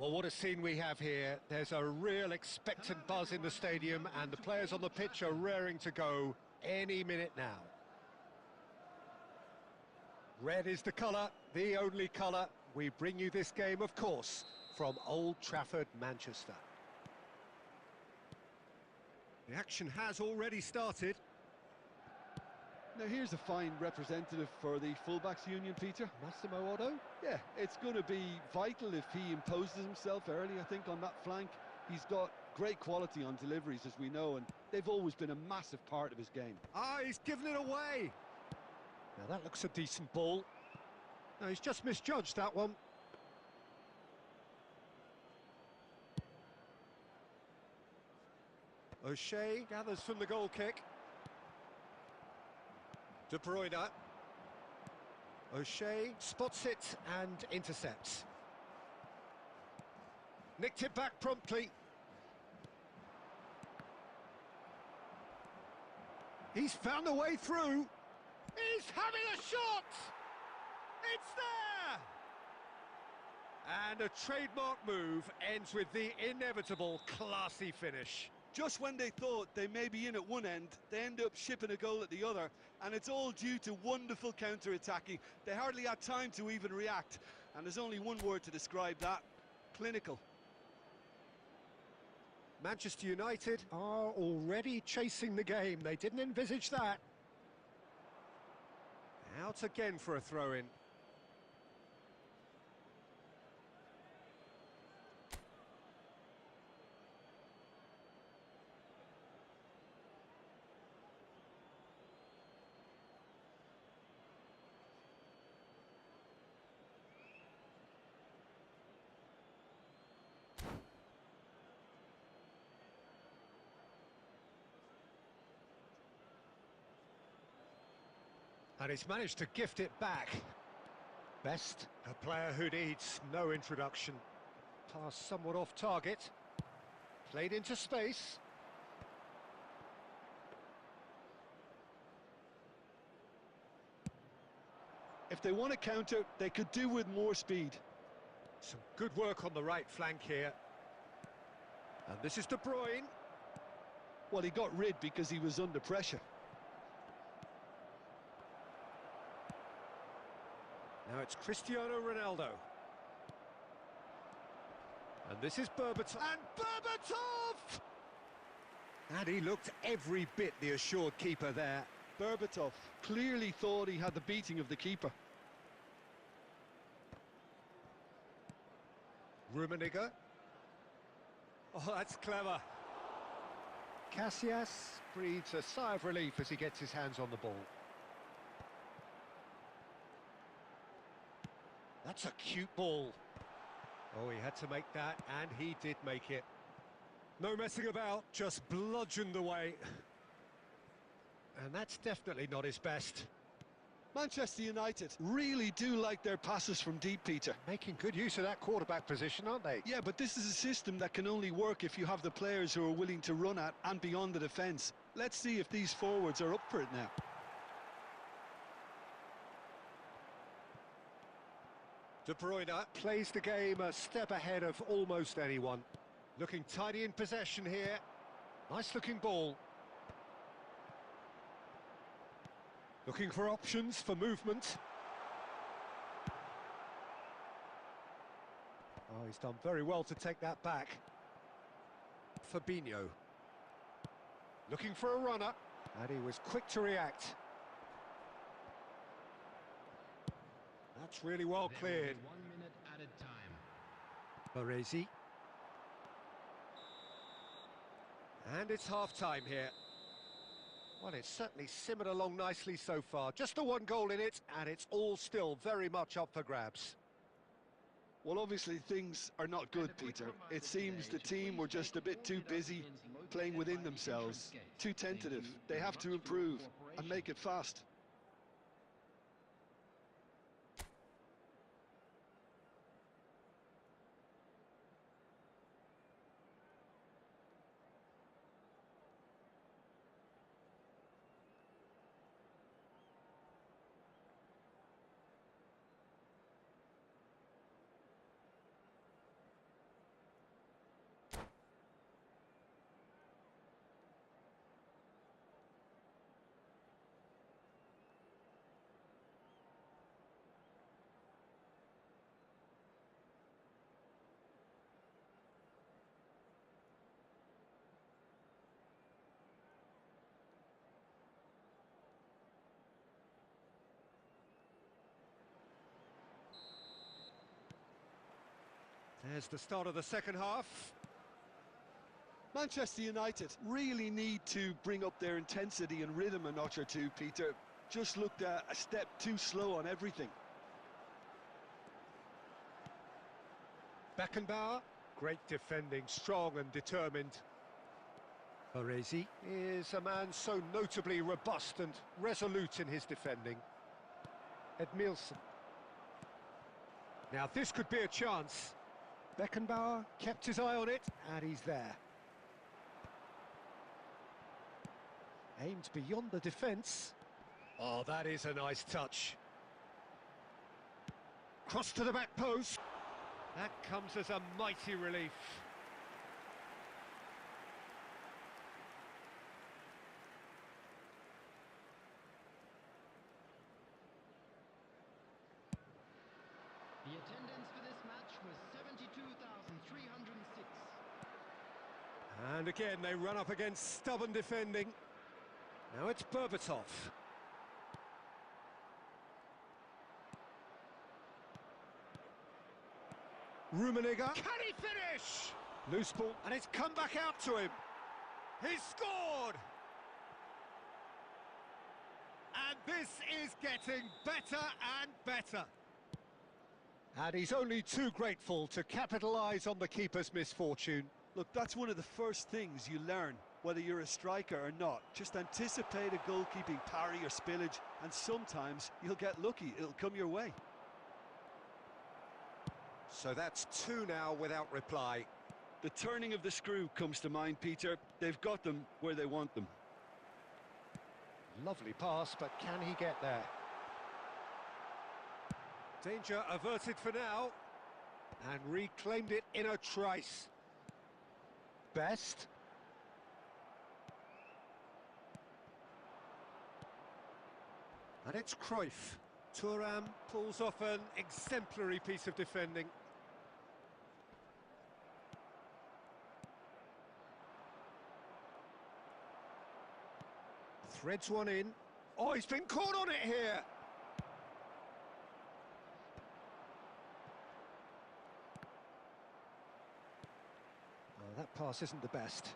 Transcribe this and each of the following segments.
Well, what a scene we have here. There's a real expectant buzz in the stadium and the players on the pitch are raring to go any minute now. Red is the colour, the only colour. We bring you this game, of course, from Old Trafford, Manchester. The action has already started. Now here's a fine representative for the fullbacks union, Peter. Massimo Otto? Yeah, it's going to be vital if he imposes himself early, I think, on that flank. He's got great quality on deliveries, as we know, and they've always been a massive part of his game. Ah, he's given it away. Now that looks a decent ball. No, he's just misjudged that one. O'Shea gathers from the goal kick. De Bruyne. O'Shea spots it and intercepts. Nicked it back promptly. He's found a way through. He's having a shot! It's there! And a trademark move ends with the inevitable classy finish. Just when they thought they may be in at one end, they end up shipping a goal at the other, and it's all due to wonderful counter-attacking. They hardly had time to even react, and there's only one word to describe that: clinical. Manchester United are already chasing the game. They didn't envisage that. Out again for a throw-in. And he's managed to gift it back. Best, a player who needs no introduction. Pass somewhat off target. Played into space. If they want to counter, they could do with more speed. Some good work on the right flank here. And this is De Bruyne. Well, he got rid because he was under pressure. Now it's Cristiano Ronaldo. And this is Berbatov. And Berbatov! And he looked every bit the assured keeper there. Berbatov clearly thought he had the beating of the keeper. Rummenigge. Oh, that's clever. Casillas breathes a sigh of relief as he gets his hands on the ball. That's a cute ball. Oh, he had to make that, and he did make it. No messing about, just bludgeoned away. And that's definitely not his best. Manchester United really do like their passes from deep, Peter. Making good use of that quarterback position, aren't they? Yeah, but this is a system that can only work if you have the players who are willing to run at and beyond the defence. Let's see if these forwards are up for it now. De Bruyne plays the game a step ahead of almost anyone. Looking tidy in possession here. Nice looking ball. Looking for options for movement. Oh, he's done very well to take that back. Fabinho. Looking for a runner. And he was quick to react. That's really well cleared. 1 minute added time. Baresi. And it's half-time here. Well, it's certainly simmered along nicely so far. Just the one goal in it, and it's all still very much up for grabs. Well, obviously things are not good, Peter. It seems the team were just a bit too busy playing within themselves, too tentative. They have to improve and make it fast. There's the start of the second half. Manchester United really need to bring up their intensity and rhythm a notch or two, Peter. Just looked a step too slow on everything. Beckenbauer, great defending, strong and determined. Baresi is a man so notably robust and resolute in his defending. Edmilson. Now this could be a chance. Beckenbauer kept his eye on it, and he's there. Aimed beyond the defence. Oh, that is a nice touch. Cross to the back post. That comes as a mighty relief. The attendance for this match was 72,306. And again, they run up against stubborn defending. Now it's Berbatov. Rummenigge. Can he finish? Loose ball, and it's come back out to him. He's scored! And this is getting better and better. And he's only too grateful to capitalise on the keeper's misfortune. Look, that's one of the first things you learn, whether you're a striker or not. Just anticipate a goalkeeping parry or spillage, and sometimes you'll get lucky. It'll come your way. So that's two now without reply. The turning of the screw comes to mind, Peter. They've got them where they want them. Lovely pass, but can he get there? Danger averted for now. And reclaimed it in a trice. Best. And it's Cruyff. Thuram pulls off an exemplary piece of defending. Threads one in. Oh, he's been caught on it here! Oh, that pass isn't the best.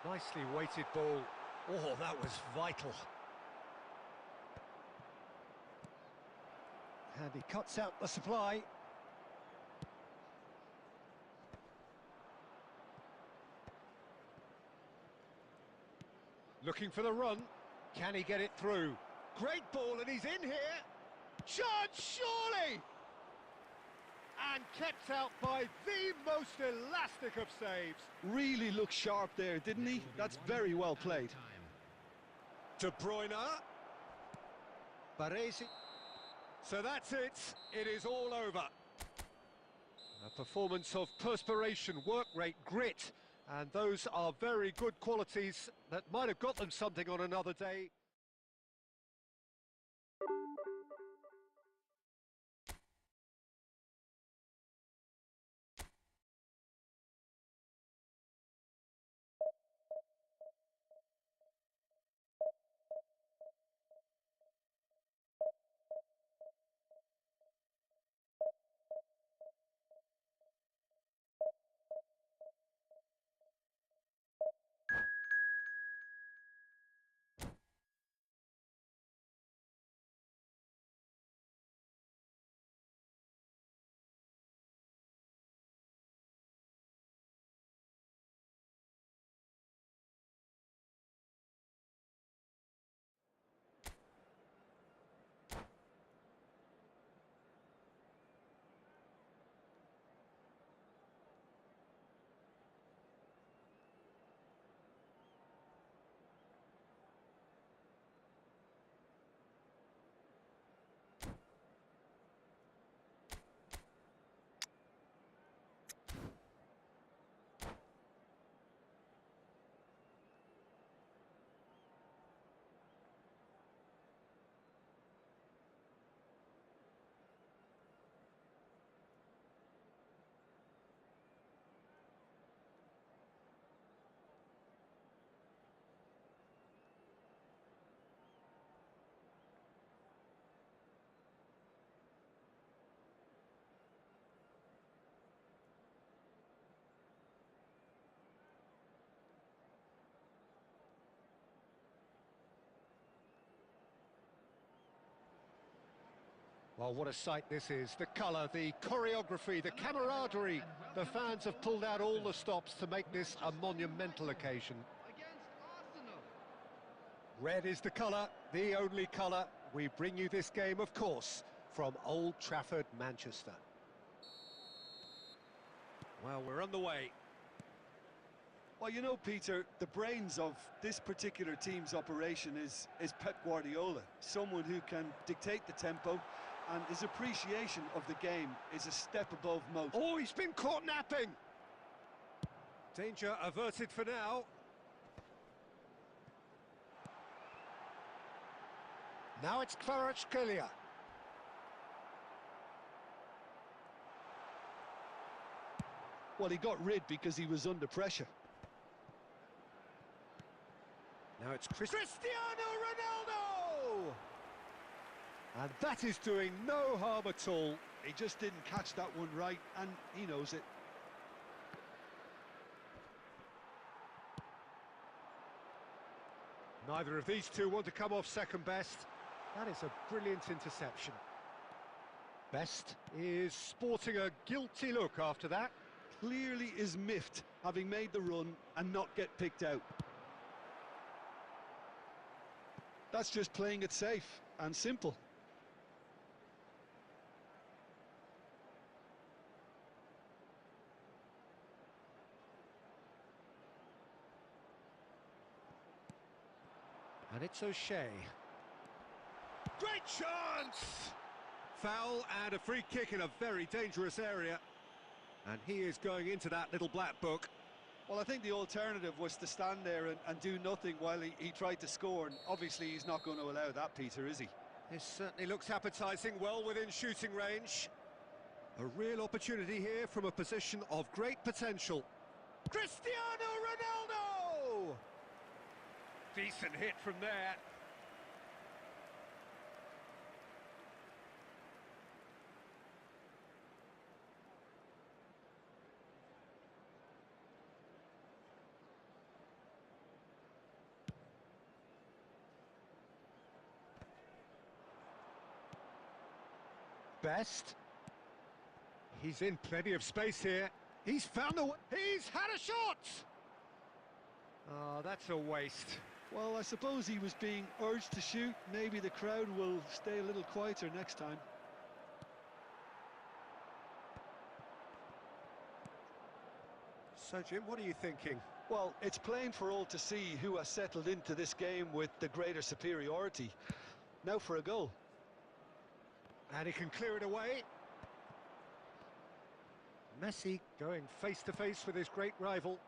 Nicely weighted ball. Oh, that was vital. And he cuts out the supply. Looking for the run. Can he get it through? Great ball, and he's in here. Chance, surely! And kept out by the most elastic of saves. Really looked sharp there, didn't he? That's very well played. De Bruyne. Baresi. So that's it. It is all over. A performance of perspiration, work rate, grit. And those are very good qualities that might have got them something on another day. Well, what a sight this is. The colour, the choreography, the camaraderie. The fans have pulled out all the stops to make this a monumental occasion. Against Arsenal. Red is the colour, the only colour. We bring you this game, of course, from Old Trafford, Manchester. Well, we're on the way. Well, you know, Peter, the brains of this particular team's operation is Pep Guardiola, someone who can dictate the tempo, and his appreciation of the game is a step above most. Oh, he's been caught napping! Danger averted for now. Now it's Kvaratskhelia. Well, he got rid because he was under pressure. Now it's Cristiano Ronaldo! And that is doing no harm at all. He just didn't catch that one right, and he knows it. Neither of these two want to come off second best. That is a brilliant interception. Best is sporting a guilty look after that. Clearly is miffed, having made the run and not get picked out. That's just playing it safe and simple. And it's O'Shea. Great chance! Foul and a free kick in a very dangerous area. And he is going into that little black book. Well, I think the alternative was to stand there and do nothing while he tried to score, and obviously he's not going to allow that, Peter, is he? This certainly looks appetising, well within shooting range. A real opportunity here from a position of great potential. Cristiano Ronaldo! Decent hit from there. Best. He's in plenty of space here. He's found a way. He's had a shot! Oh, that's a waste. Well, I suppose he was being urged to shoot. Maybe the crowd will stay a little quieter next time. So, Jim, what are you thinking? Well, it's plain for all to see who has settled into this game with the greater superiority. Now for a goal. And he can clear it away. Messi going face-to-face with his great rival.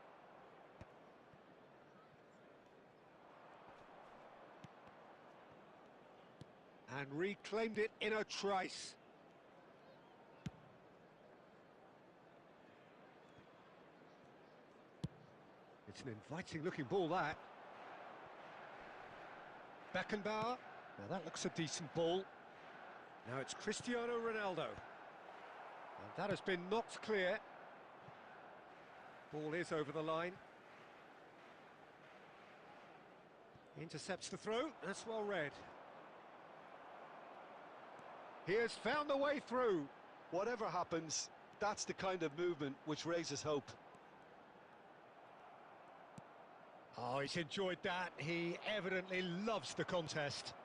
And reclaimed it in a trice. It's an inviting-looking ball, that. Beckenbauer. Now that looks a decent ball. Now it's Cristiano Ronaldo. And that has been knocked clear. Ball is over the line. Intercepts the throw. That's well read. He has found the way through. Whatever happens, that's the kind of movement which raises hope. Oh, he's enjoyed that. He evidently loves the contest.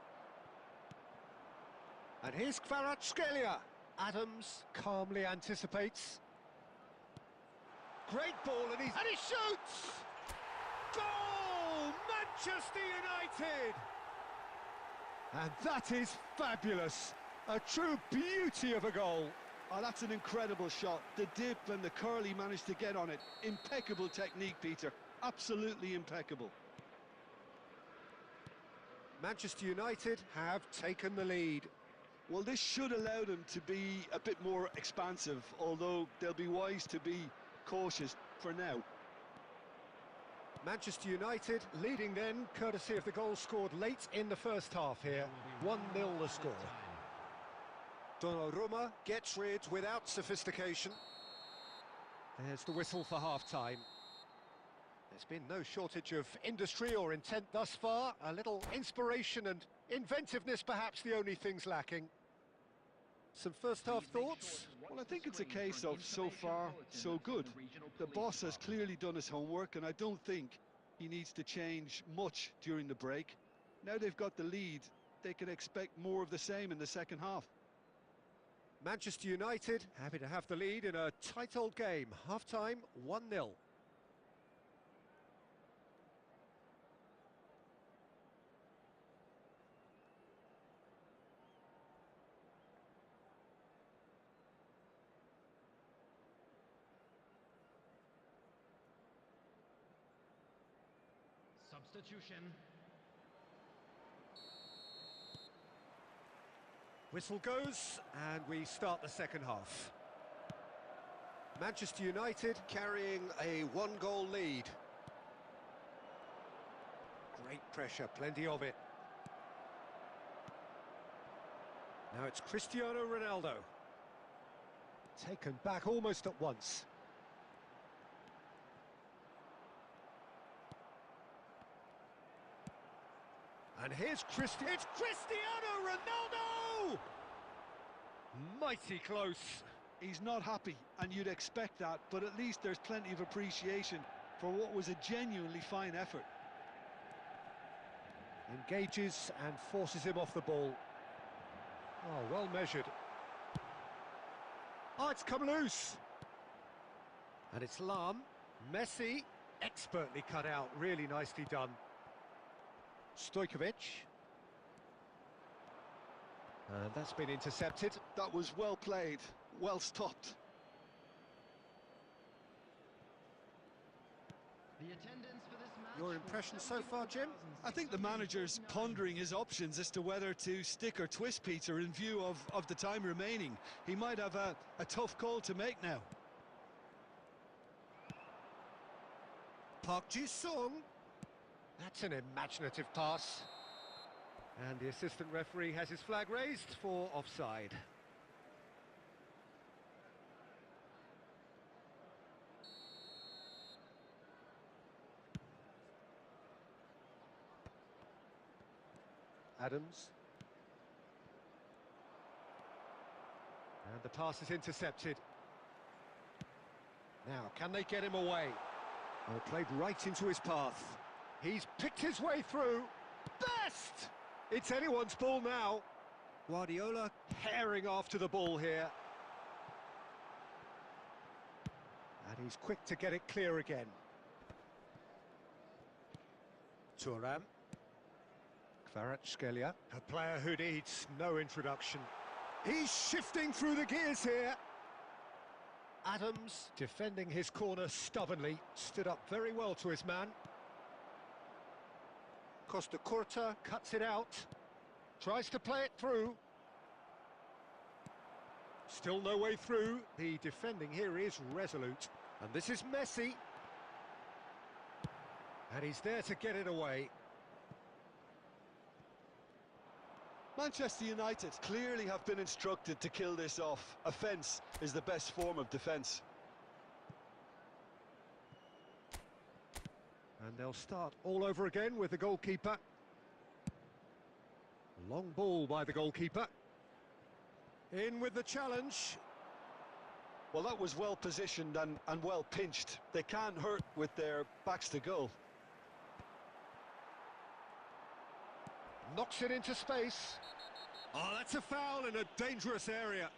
And here's Kvaratskhelia. Adams calmly anticipates. Great ball, and he shoots! Goal! Manchester United! And that is fabulous. A true beauty of a goal. Oh, that's an incredible shot. The dip and the curl he managed to get on it. Impeccable technique, Peter. Absolutely impeccable. Manchester United have taken the lead. Well, this should allow them to be a bit more expansive, although they'll be wise to be cautious for now. Manchester United leading then, courtesy of the goal scored late in the first half here. 1-0 the score. Donnarumma gets rid without sophistication. There's the whistle for half-time. There's been no shortage of industry or intent thus far. A little inspiration and inventiveness, perhaps the only things lacking. Some first half thoughts? Well, I think it's a case of so far, so good. The boss has clearly done his homework, and I don't think he needs to change much during the break. Now they've got the lead, they can expect more of the same in the second half. Manchester United happy to have the lead in a tight old game. Half-time, 1-0. Substitution. Whistle goes, and we start the second half. Manchester United carrying a one-goal lead. Great pressure, plenty of it. Now it's Cristiano Ronaldo. Taken back almost at once. And here's it's Cristiano Ronaldo! Mighty close. He's not happy, and you'd expect that, but at least there's plenty of appreciation for what was a genuinely fine effort. Engages and forces him off the ball. Oh, well measured. Oh, it's come loose. And it's Lahm. Messi, expertly cut out, really nicely done. Stojkovic. And that's been intercepted. That was well played, well stopped. The attendance for this match. Your impression so far, Jim? I think the manager's pondering his options as to whether to stick or twist Peter in view of the time remaining. He might have a tough call to make now. Park Ji-sung. That's an imaginative pass. And the assistant referee has his flag raised for offside. Adams. And the pass is intercepted. Now, can they get him away? Oh, played right into his path. He's picked his way through. Best! It's anyone's ball now. Guardiola herring after the ball here. And he's quick to get it clear again. Thuram. Kvaratskhelia, a player who needs no introduction. He's shifting through the gears here. Adams, defending his corner stubbornly, stood up very well to his man. Costa Curta cuts it out, tries to play it through. Still no way through. The defending here is resolute. And this is Messi. And he's there to get it away. Manchester United clearly have been instructed to kill this off. Offence is the best form of defence. And they'll start all over again with the goalkeeper. Long ball by the goalkeeper. In with the challenge. Well, that was well positioned and well pinched. They can't hurt with their backs to goal. Knocks it into space. Oh, that's a foul in a dangerous area.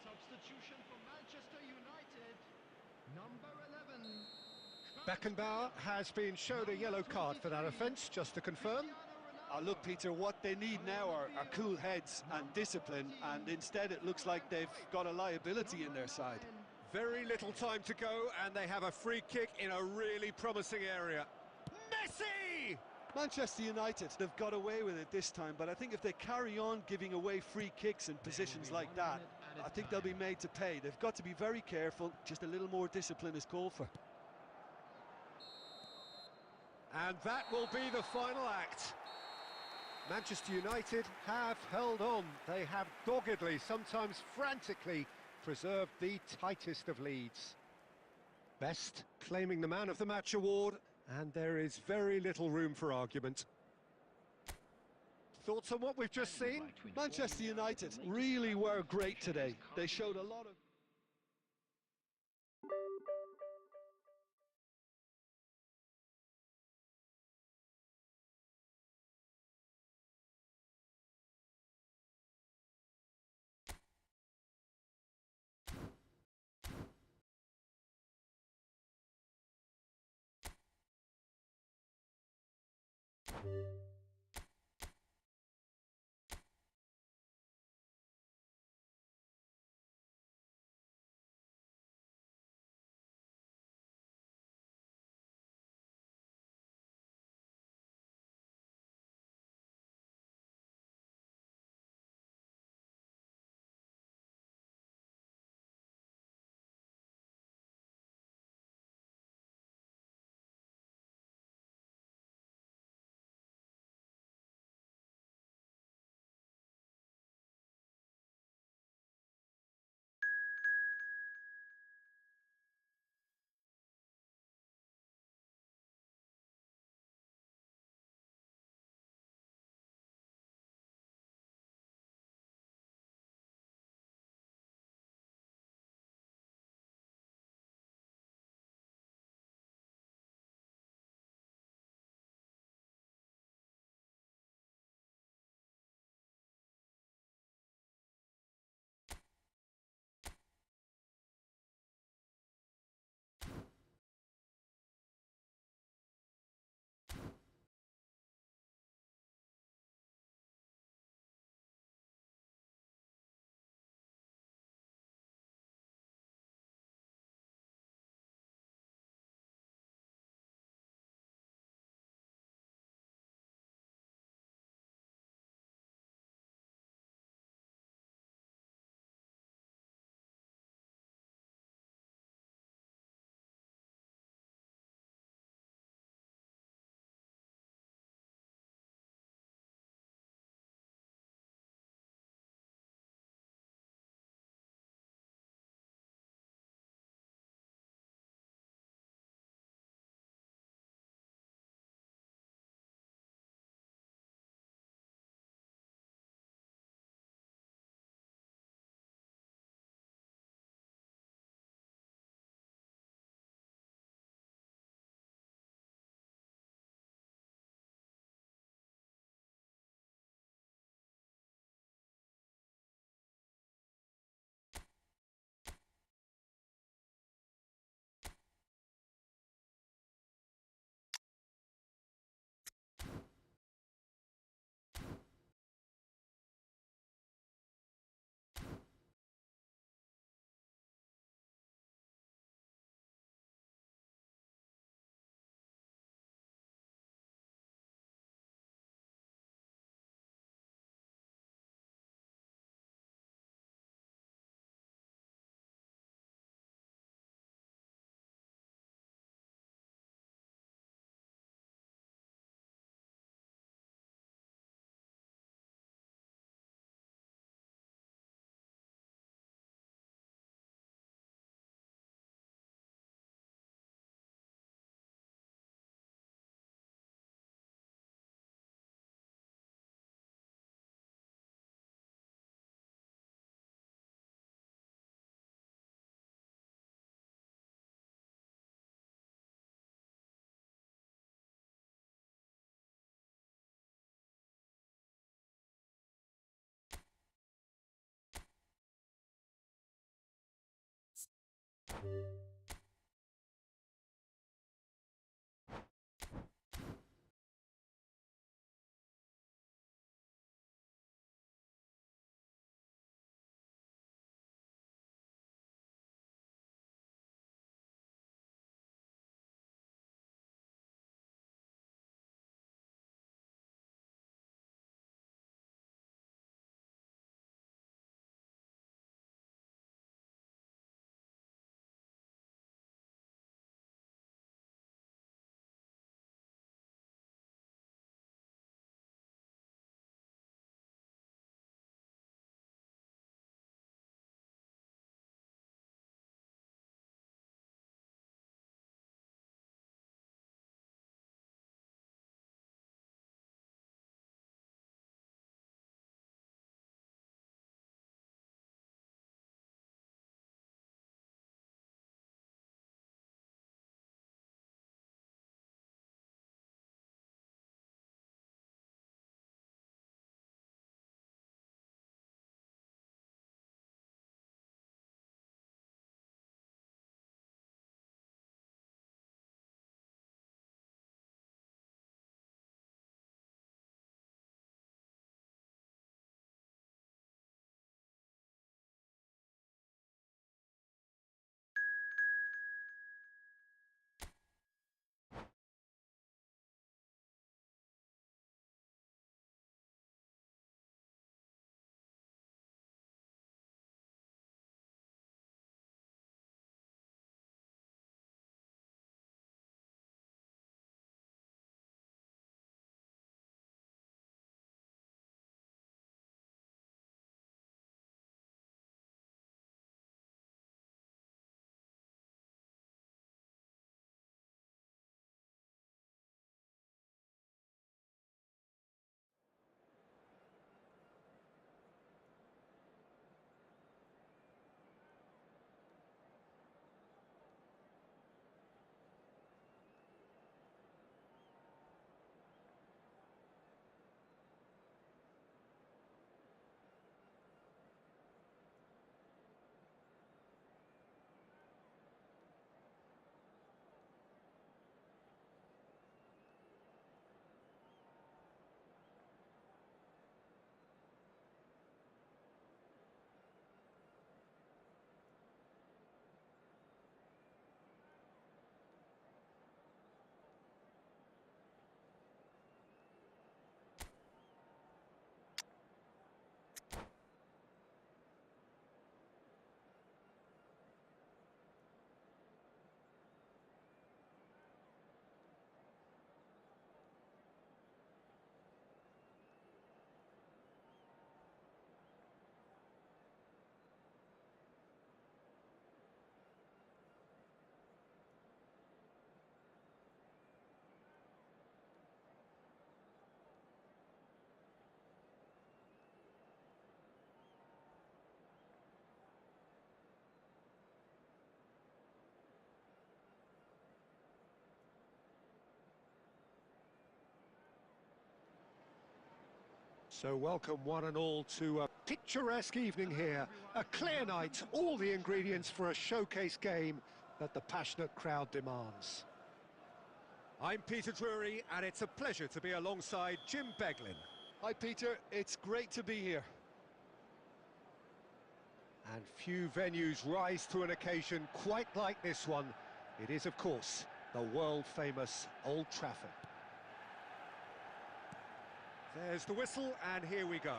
Substitution for Manchester United. Number 11. Beckenbauer has been shown a yellow card for that offence, just to confirm. Look, Peter, what they need now are cool heads and discipline, and instead it looks like they've got a liability in their side. Very little time to go, and they have a free kick in a really promising area. Messi! Manchester United have got away with it this time, but I think if they carry on giving away free kicks in positions like that, I think they'll be made to pay. They've got to be very careful. Just a little more discipline is called for. And that will be the final act. Manchester United have held on. They have doggedly, sometimes frantically, preserved the tightest of leads. Best claiming the Man of the Match award, and there is very little room for argument. Thoughts on what we've just seen? Manchester United really were great today. They showed a lot of... So welcome one and all to a picturesque evening here. A clear night, all the ingredients for a showcase game that the passionate crowd demands. I'm Peter Drury, and it's a pleasure to be alongside Jim Beglin. Hi Peter, it's great to be here. And few venues rise to an occasion quite like this one. It is, of course, the world-famous Old Trafford. There's the whistle, and here we go.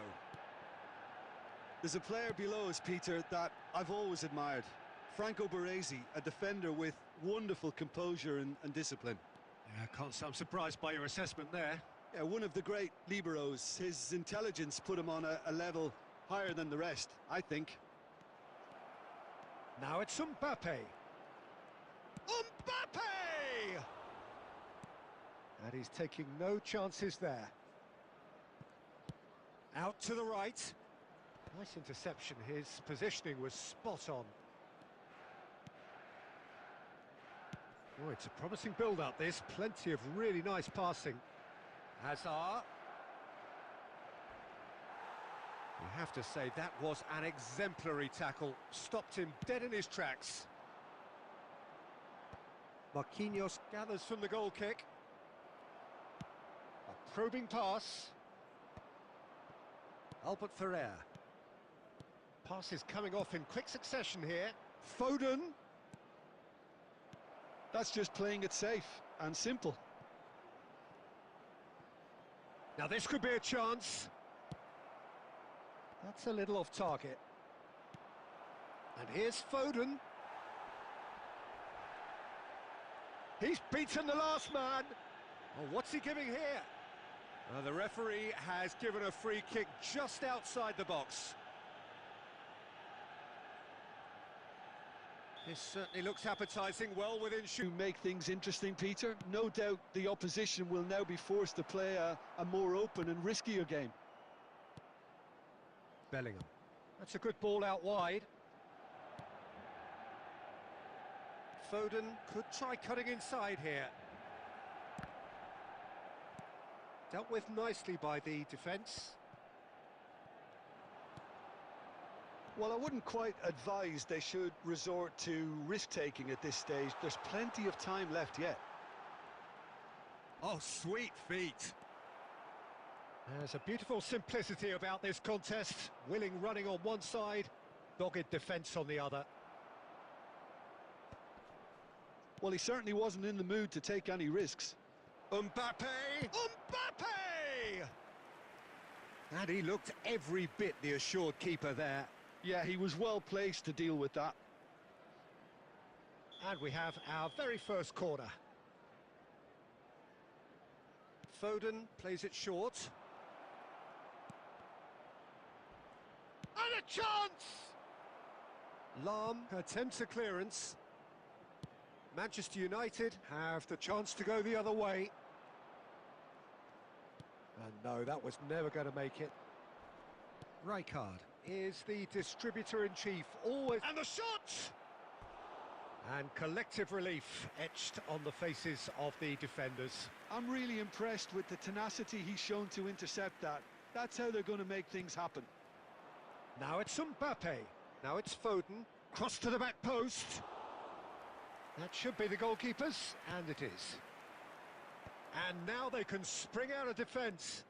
There's a player below us, Peter, that I've always admired. Franco Baresi, a defender with wonderful composure and discipline. Yeah, can't say I'm surprised by your assessment there. Yeah, one of the great liberos. His intelligence put him on a level higher than the rest, I think. Now it's Mbappe. Mbappe! And he's taking no chances there. Out to the right. Nice interception. His positioning was spot on. Oh, it's a promising build-up, this. Plenty of really nice passing. Hazard. You have to say that was an exemplary tackle. Stopped him dead in his tracks. Marquinhos gathers from the goal kick. A probing pass. Albert Ferrer. Pass is coming off in quick succession here. Foden. That's just playing it safe and simple. Now this could be a chance. That's a little off target. And here's Foden. He's beaten the last man. Oh, what's he giving here? The referee has given a free kick just outside the box. This certainly looks appetising, well within shoot. To make things interesting, Peter, no doubt the opposition will now be forced to play a more open and riskier game. Bellingham. That's a good ball out wide. Foden could try cutting inside here. Dealt with nicely by the defence. Well, I wouldn't quite advise they should resort to risk-taking at this stage. There's plenty of time left yet. Oh, sweet feet. There's a beautiful simplicity about this contest. Willing running on one side, dogged defence on the other. Well, he certainly wasn't in the mood to take any risks. Mbappe! Mbappe! And he looked every bit the assured keeper there. Yeah, he was well placed to deal with that. And we have our very first corner. Foden plays it short. And a chance! Lahm attempts a clearance. Manchester United have the chance to go the other way. And no, that was never going to make it. Rijkaard is the distributor-in-chief, always... And the shot! And collective relief etched on the faces of the defenders. I'm really impressed with the tenacity he's shown to intercept that. That's how they're going to make things happen. Now it's Mbappe. Now it's Foden. Cross to the back post. That should be the goalkeepers, and it is. And now they can spring out of defence.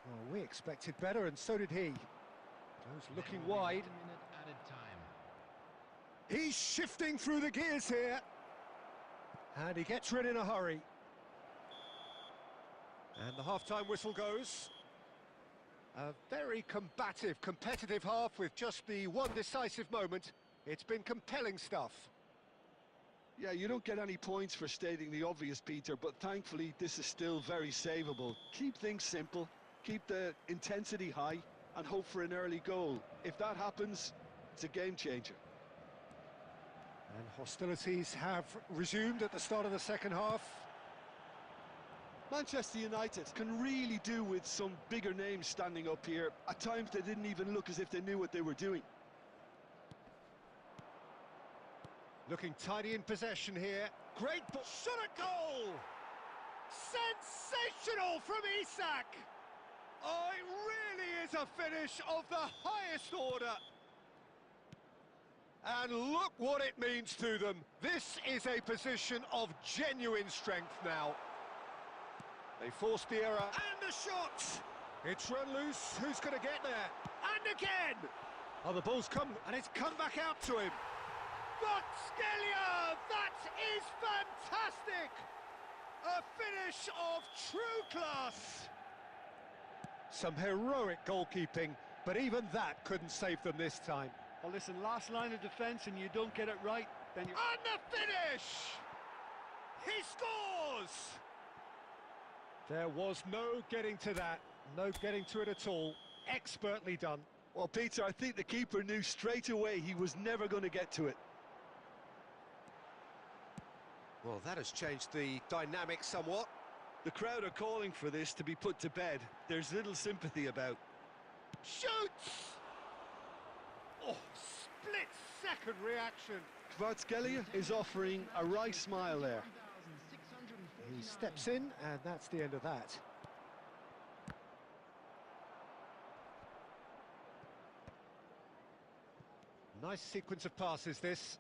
Well, we expected better, and so did he. Goes looking wide. He's shifting through the gears here. And he gets rid in a hurry. And the half-time whistle goes. A very combative, competitive half with just the one decisive moment. It's been compelling stuff. Yeah, you don't get any points for stating the obvious, Peter, but thankfully this is still very savable. Keep things simple, keep the intensity high, and hope for an early goal. If that happens, it's a game changer. And hostilities have resumed at the start of the second half. Manchester United can really do with some bigger names standing up here. At times they didn't even look as if they knew what they were doing. Looking tidy in possession here. Great ball. Shot a goal! Sensational from Isak! Oh, it really is a finish of the highest order. And look what it means to them. This is a position of genuine strength now. They forced the error. And the shot! It's run loose. Who's going to get there? And again! Oh, the ball's come, and it's come back out to him. Kvaratskhelia! That is fantastic! A finish of true class. Some heroic goalkeeping, but even that couldn't save them this time. Well, listen, last line of defence and you don't get it right, then you... And the finish! He scores! There was no getting to that, no getting to it at all. Expertly done. Well, Peter, I think the keeper knew straight away he was never going to get to it. Well, that has changed the dynamic somewhat. The crowd are calling for this to be put to bed. There's little sympathy about. Shoots! Oh, split-second reaction. Kvaratskhelia is offering a wry smile there. He steps in, and that's the end of that. Nice sequence of passes, this.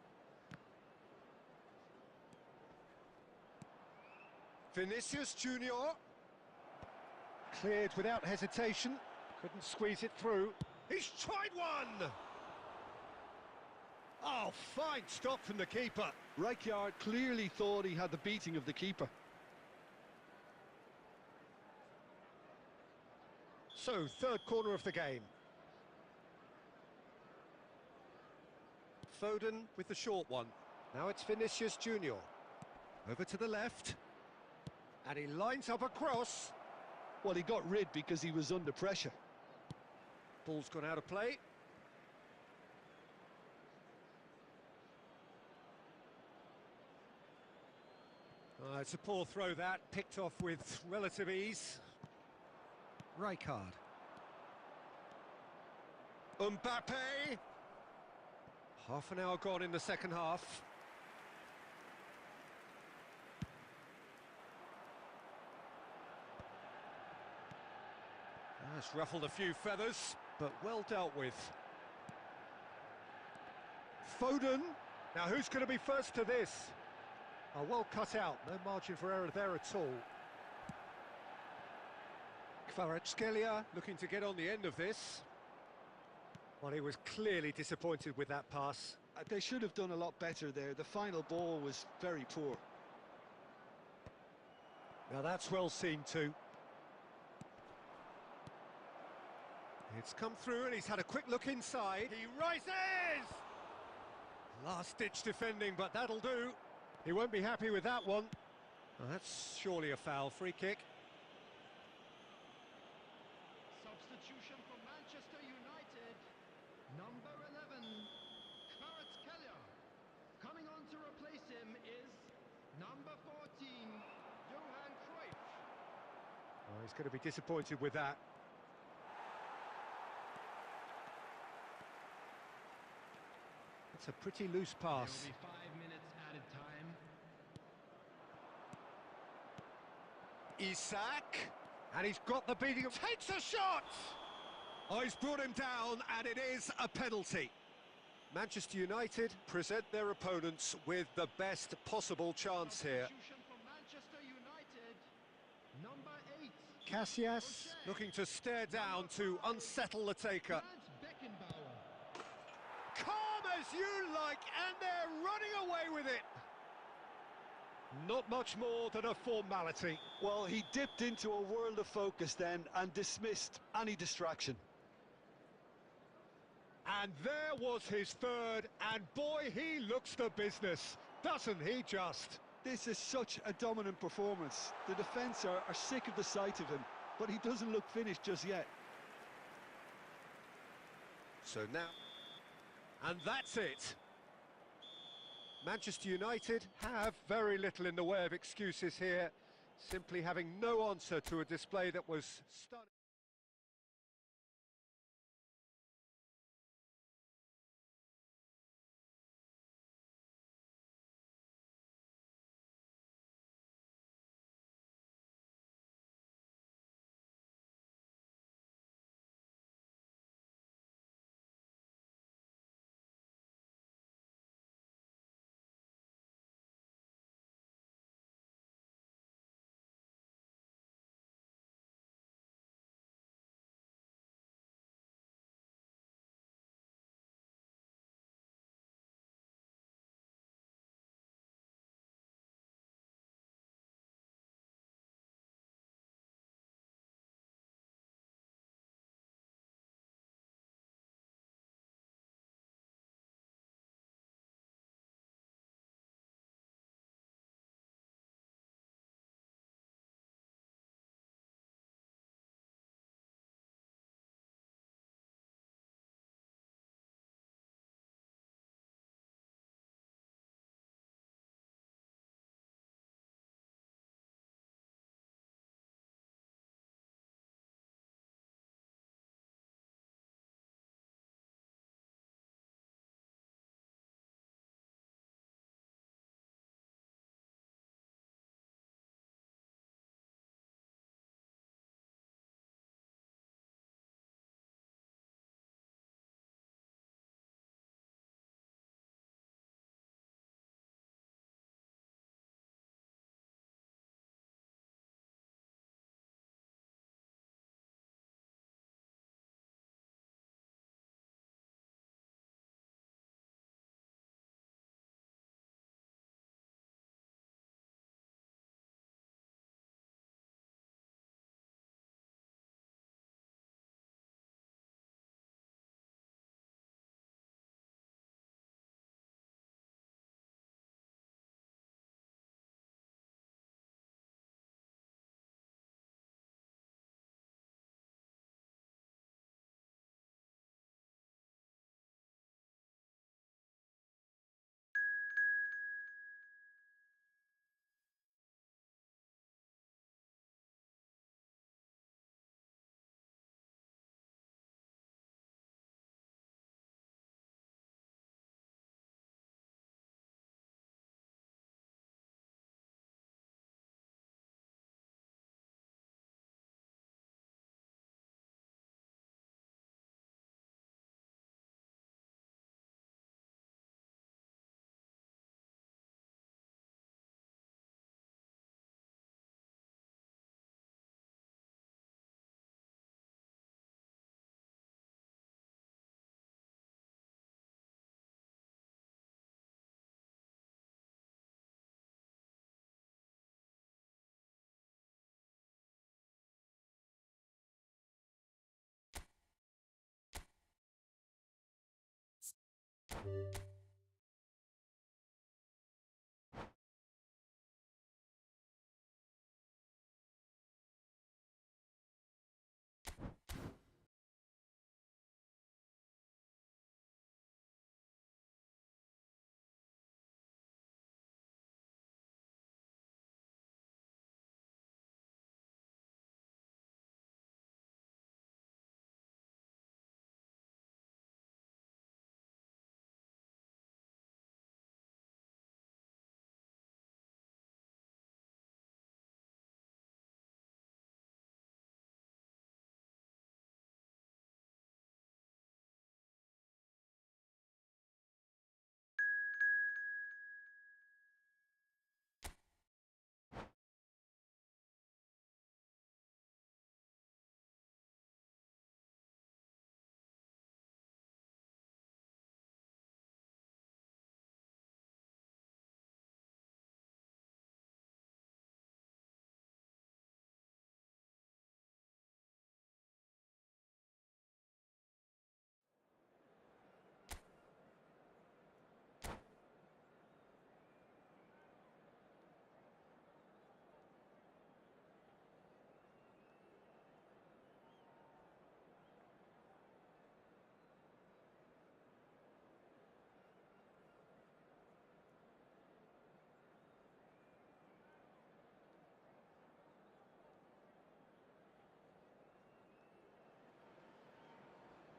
Vinicius Junior. Cleared without hesitation. Couldn't squeeze it through. He's tried one! Oh, fine stop from the keeper. Rijkaard clearly thought he had the beating of the keeper. So, third corner of the game. Foden with the short one. Now it's Vinicius Junior. Over to the left. And he lines up a cross. Well, he got rid because he was under pressure. Ball's gone out of play. It's a poor throw that, picked off with relative ease. Rijkaard. Mbappe. Half an hour gone in the second half. That's ruffled a few feathers, but well dealt with. Foden. Now who's going to be first to this? Oh, well cut out, no margin for error there at all. Kvaratskhelia looking to get on the end of this. Well, he was clearly disappointed with that pass. They should have done a lot better there. The final ball was very poor. Now that's well seen too. It's come through and he's had a quick look inside. He rises! Last-ditch defending, but that'll do. He won't be happy with that one. Oh, that's surely a foul. Free kick. Substitution for Manchester United. Number 11, Kvaratskhelia. Coming on to replace him is number 14, Johan Cruyff. Oh, he's going to be disappointed with that. It's a pretty loose pass. There will be 5 minutes added time. Isak, and he's got the beating of... Takes a shot! Oh, he's brought him down, and it is a penalty. Manchester United present their opponents with the best possible chance here. Substitution for Manchester United. Number 8, Casillas looking to stare down to unsettle the taker. Franz Beckenbauer. Calm as you like, and they're running away with it. Not much more than a formality. Well, he dipped into a world of focus then and dismissed any distraction. And there was his third, and boy, he looks the business, doesn't he just? This is such a dominant performance. The defence are sick of the sight of him, but he doesn't look finished just yet. So now... And that's it. Manchester United have very little in the way of excuses here, simply having no answer to a display that was stunning.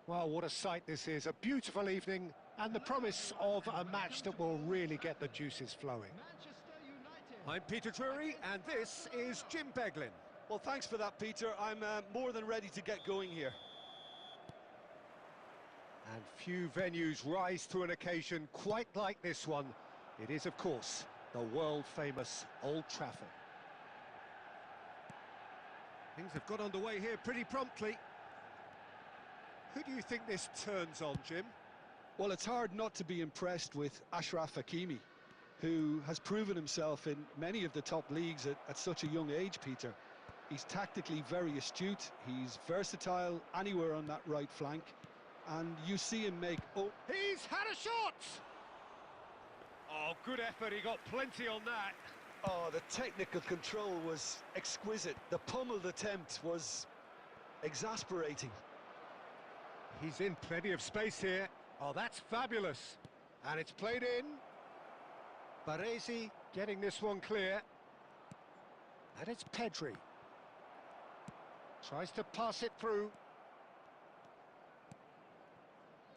Well, what a sight this is. A beautiful evening and the promise of a match that will really get the juices flowing. Manchester United. I'm Peter Drury, and this is Jim Beglin. Well, thanks for that, Peter. I'm more than ready to get going here. And few venues rise to an occasion quite like this one. It is, of course, the world-famous Old Trafford. Things have got underway here pretty promptly. Who do you think this turns on, Jim? Well, it's hard not to be impressed with Achraf Hakimi, who has proven himself in many of the top leagues at such a young age, Peter. He's tactically very astute, he's versatile anywhere on that right flank, and you see him make... Oh, He's had a shot! Oh, good effort, he got plenty on that. oh, the technical control was exquisite. The pummeled attempt was exasperating. He's in plenty of space here. Oh, that's fabulous. And it's played in. Baresi getting this one clear. And it's Pedri. Tries to pass it through.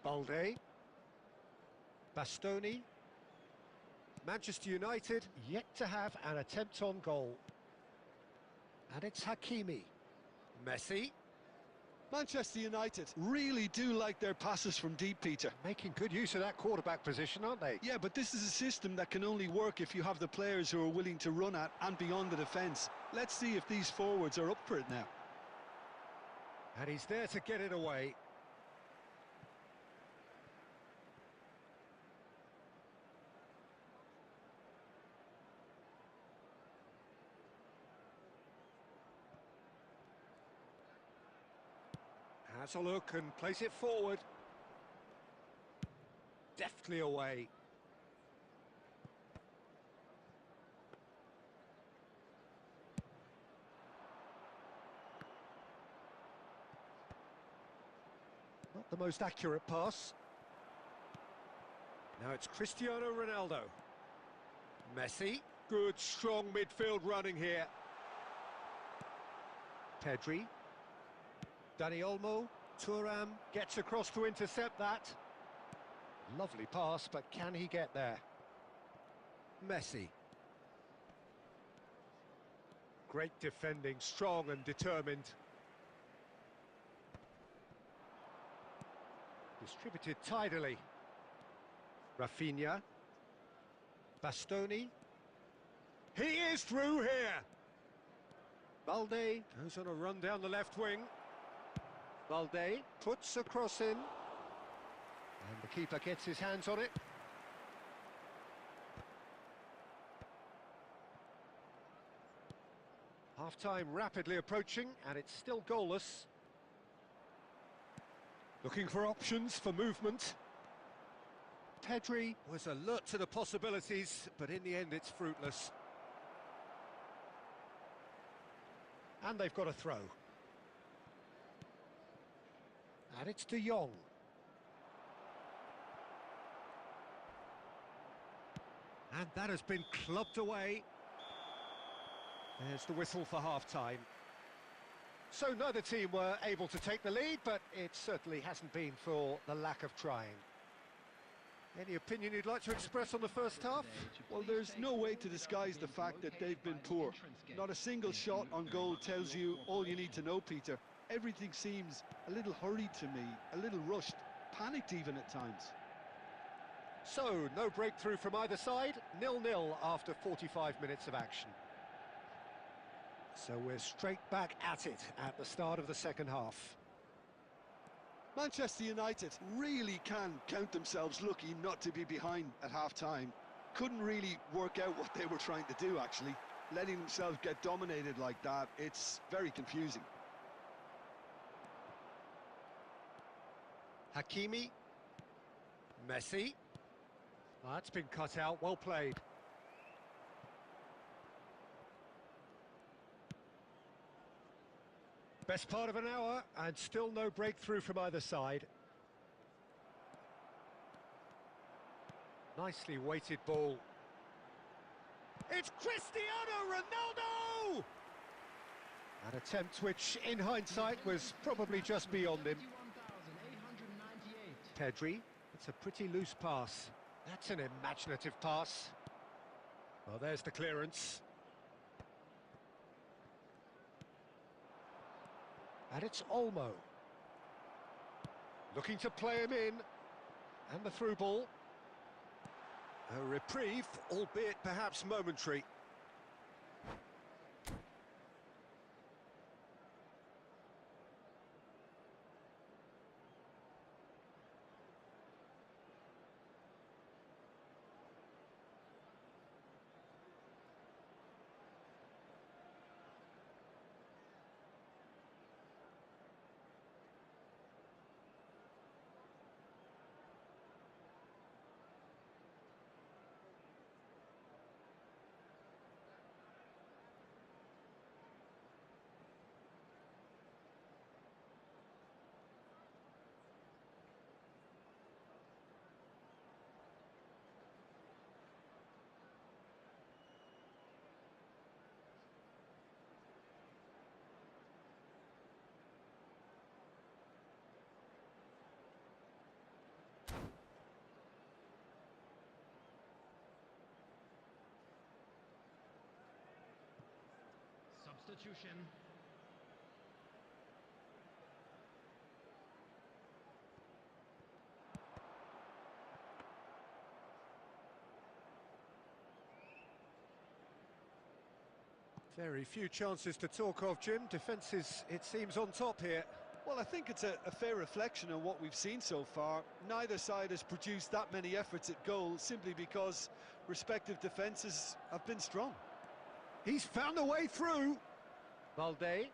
Balde. Bastoni. Manchester United yet to have an attempt on goal. And it's Hakimi. Messi. Manchester United really do like their passes from deep, Peter. Making good use of that quarterback position, aren't they? Yeah, but this is a system that can only work if you have the players who are willing to run at and beyond the defence. Let's see if these forwards are up for it now. And he's there to get it away. Has a look and plays it forward. Deftly away. Not the most accurate pass. Now it's Cristiano Ronaldo. Messi. Good, strong midfield running here. Pedri. Dani Olmo. Thuram gets across to intercept that. Lovely pass, but can he get there? Messi. Great defending, strong and determined. Distributed tidily. Rafinha. Bastoni. He is through here! Balde goes on a run down the left wing. Balde puts a cross in. And the keeper gets his hands on it. Half-time rapidly approaching, and it's still goalless. Looking for options for movement. Pedri was alert to the possibilities, but in the end it's fruitless. And they've got a throw. And it's De Jong. And that has been clubbed away. There's the whistle for half-time. So neither team were able to take the lead, but it certainly hasn't been for the lack of trying. Any opinion you'd like to express on the first half? Well, there's no way to disguise the fact that they've been poor. Not a single shot on goal tells you all you need to know, Peter. Everything seems a little hurried to me, a little rushed, panicked even at times. So, no breakthrough from either side, 0-0 after 45 minutes of action. So we're straight back at it at the start of the second half. Manchester United really can count themselves lucky not to be behind at half-time. Couldn't really work out what they were trying to do, actually. Letting themselves get dominated like that, it's very confusing. Hakimi. Messi. That's been cut out, well played. Best part of an hour, and still no breakthrough from either side. Nicely weighted ball. It's Cristiano Ronaldo! An attempt which, in hindsight, was probably just beyond him. 21,898. Pedri, it's a pretty loose pass. That's an imaginative pass. Well, there's the clearance. And it's Olmo. Looking to play him in. And the through ball. A reprieve, albeit perhaps momentary. Substitution. Very few chances to talk of, Jim. Defence is, it seems, on top here. Well, I think it's a fair reflection on what we've seen so far. Neither side has produced that many efforts at goal simply because respective defences have been strong. He's found a way through. Balde.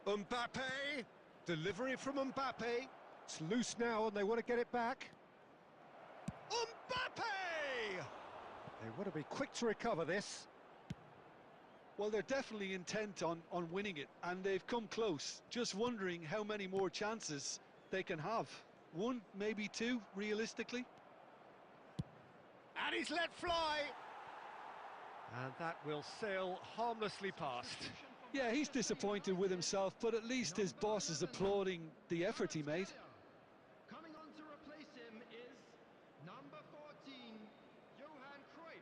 Mbappe. Delivery from Mbappe. It's loose now and they want to get it back. Mbappe! They want to be quick to recover this. Well, they're definitely intent on winning it, and they've come close. Just wondering how many more chances they can have. One, maybe two, realistically. And he's let fly. And that will sail harmlessly past. Yeah, he's disappointed with himself, but at least his boss is applauding the effort he made. Coming on to replace him is number 14, Johan Cruyff.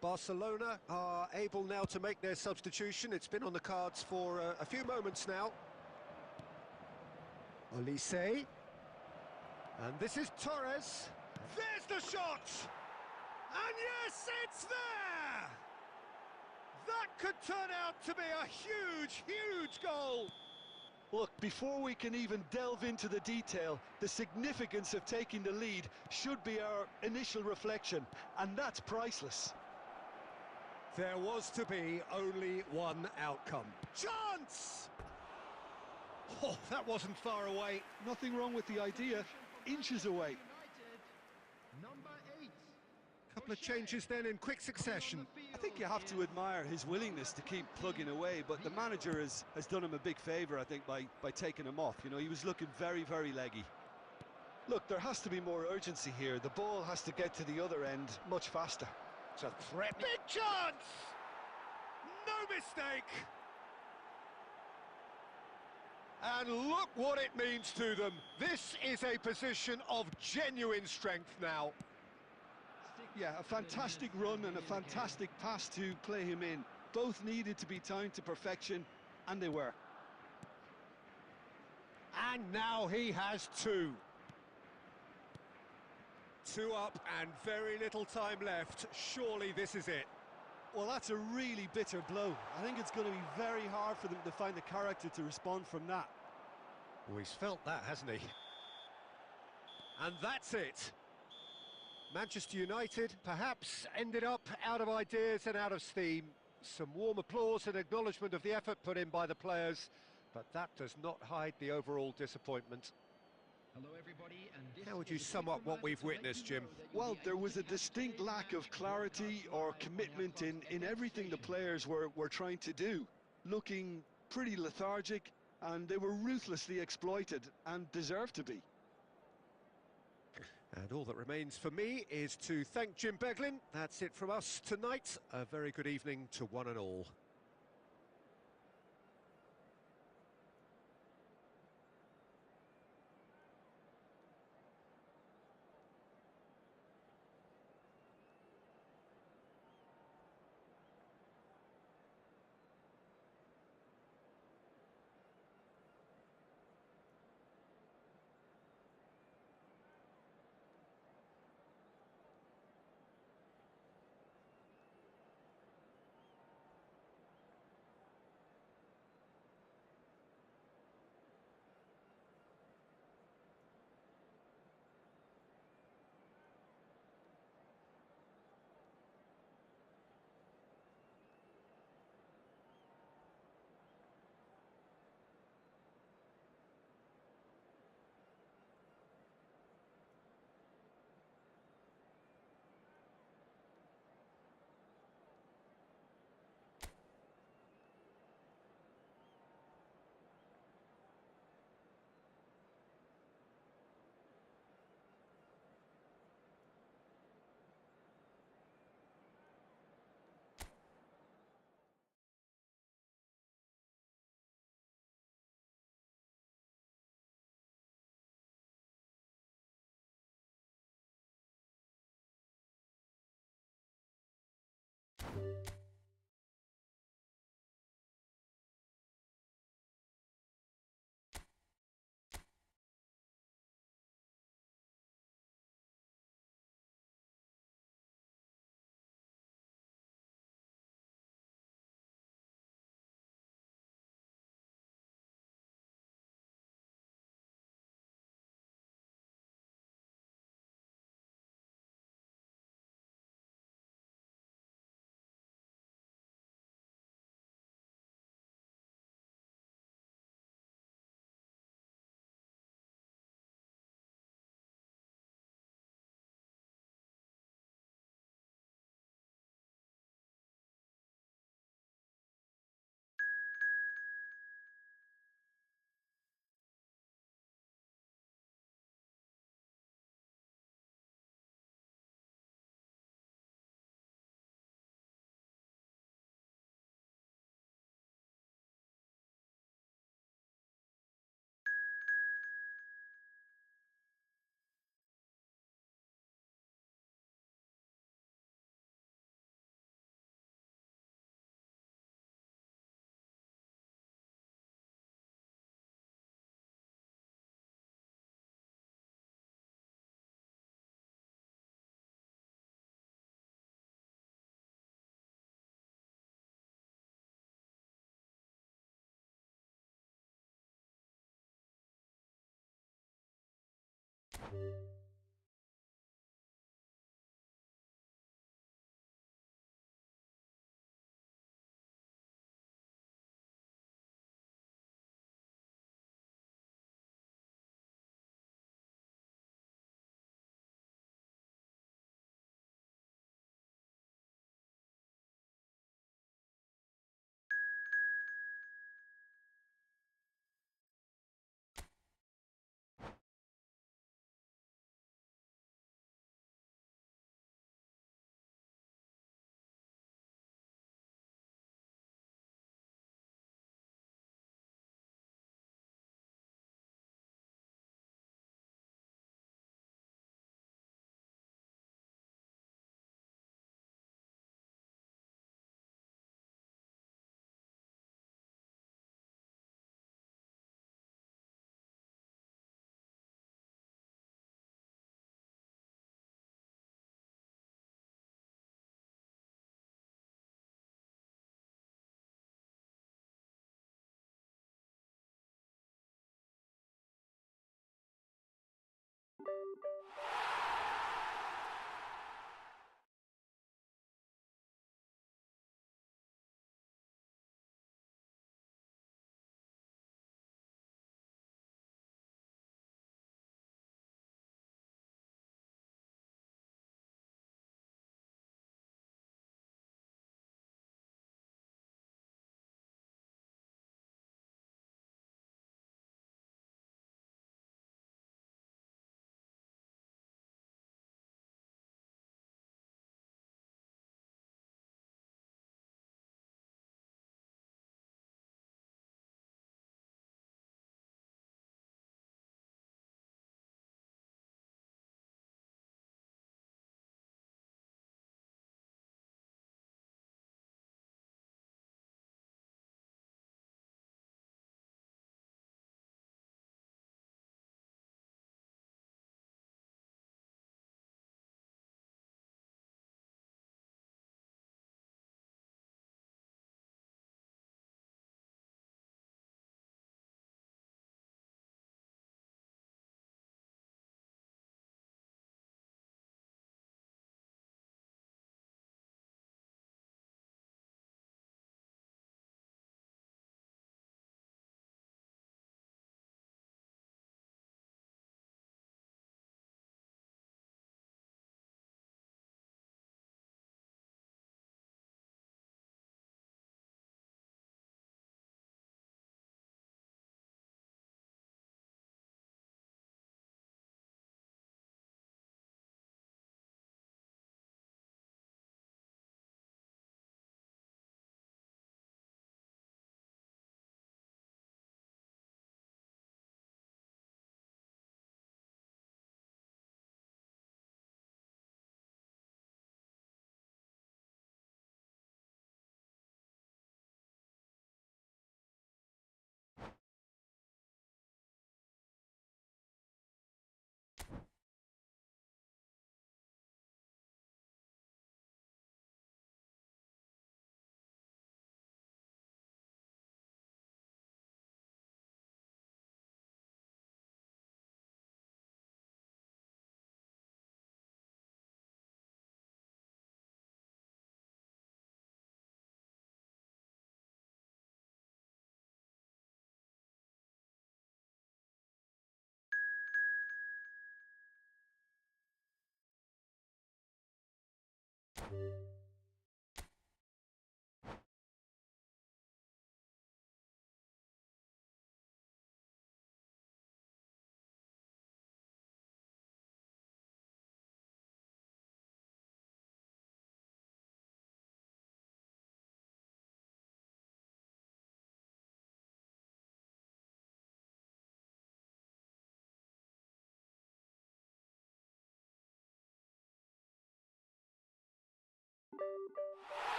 Barcelona are able now to make their substitution. It's been on the cards for a few moments now. Olise. And this is Torres. There's the shot! And yes, it's there! That could turn out to be a huge, huge goal. Look, before we can even delve into the detail, the significance of taking the lead should be our initial reflection, and that's priceless. There was to be only one outcome. Chance! Oh, that wasn't far away. Nothing wrong with the idea, inches away. United, number 8. Couple of changes then in quick succession. I think you have to admire his willingness to keep plugging away, but the manager has done him a big favour, I think, by taking him off. You know, he was looking very, very leggy. Look, there has to be more urgency here. The ball has to get to the other end much faster. It's a threat. Big chance! No mistake! And look what it means to them. This is a position of genuine strength now. Yeah, a fantastic run and a fantastic pass to play him in. Both needed to be timed to perfection, and they were. And now he has two. Two up and very little time left. Surely this is it. Well, that's a really bitter blow. I think it's going to be very hard for them to find the character to respond from that. Oh, he's felt that, hasn't he? And that's it. Manchester United perhaps ended up out of ideas and out of steam. Some warm applause and acknowledgement of the effort put in by the players, but that does not hide the overall disappointment. Hello everybody, and this How would you is a sum quick up what reminder we've to let witnessed, you Jim? know that you'll Well, be there able was to a catch distinct today's lack of match clarity or live on commitment our in Fox everything the station. players were trying to do. Looking pretty lethargic, and they were ruthlessly exploited, and deserved to be. And all that remains for me is to thank Jim Beglin. That's it from us tonight. A very good evening to one and all.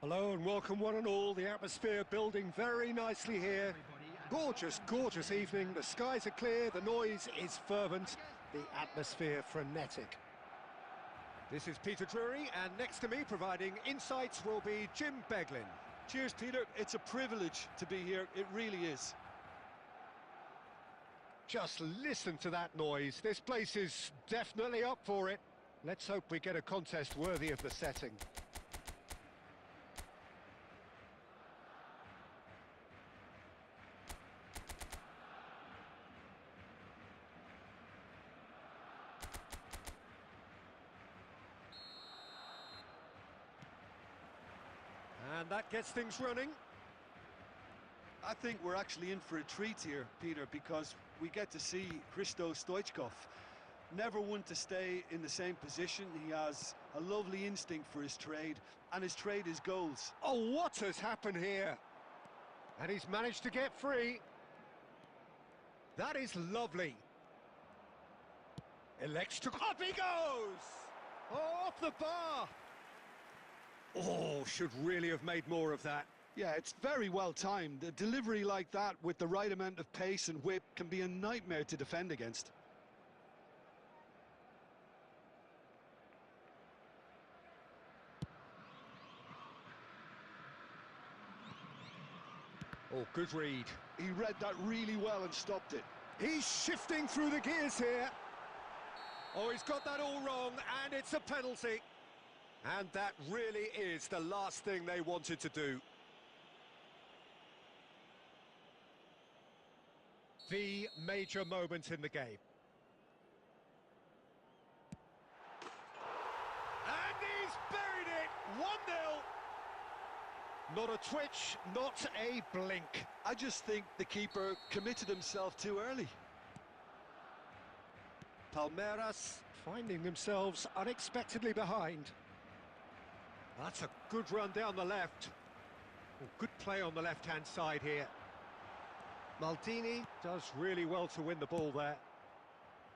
Hello and welcome one and all. The atmosphere building very nicely here. Gorgeous, gorgeous evening. The skies are clear, the noise is fervent, the atmosphere frenetic. This is Peter Drury, and next to me providing insights will be Jim Beglin. Cheers, Peter. It's a privilege to be here. It really is. Just listen to that noise. This place is definitely up for it. Let's hope we get a contest worthy of the setting. And that gets things running. I think we're actually in for a treat here, Peter, because we get to see Hristo Stoichkov. Never one to stay in the same position. He has a lovely instinct for his trade, and his trade is goals. Oh, what has happened here? And he's managed to get free. That is lovely. Elects to... Up he goes! Oh, off the bar! Oh, should really have made more of that. Yeah, it's very well timed. A delivery like that with the right amount of pace and whip can be a nightmare to defend against. Oh, good read. He read that really well and stopped it. He's shifting through the gears here. Oh, he's got that all wrong, and it's a penalty. And that really is the last thing they wanted to do. The major moment in the game. And he's buried it! 1-0. Not a twitch, not a blink. I just think the keeper committed himself too early. Palmeiras finding themselves unexpectedly behind. That's a good run down the left. Oh, good play on the left-hand side here. Maldini does really well to win the ball there.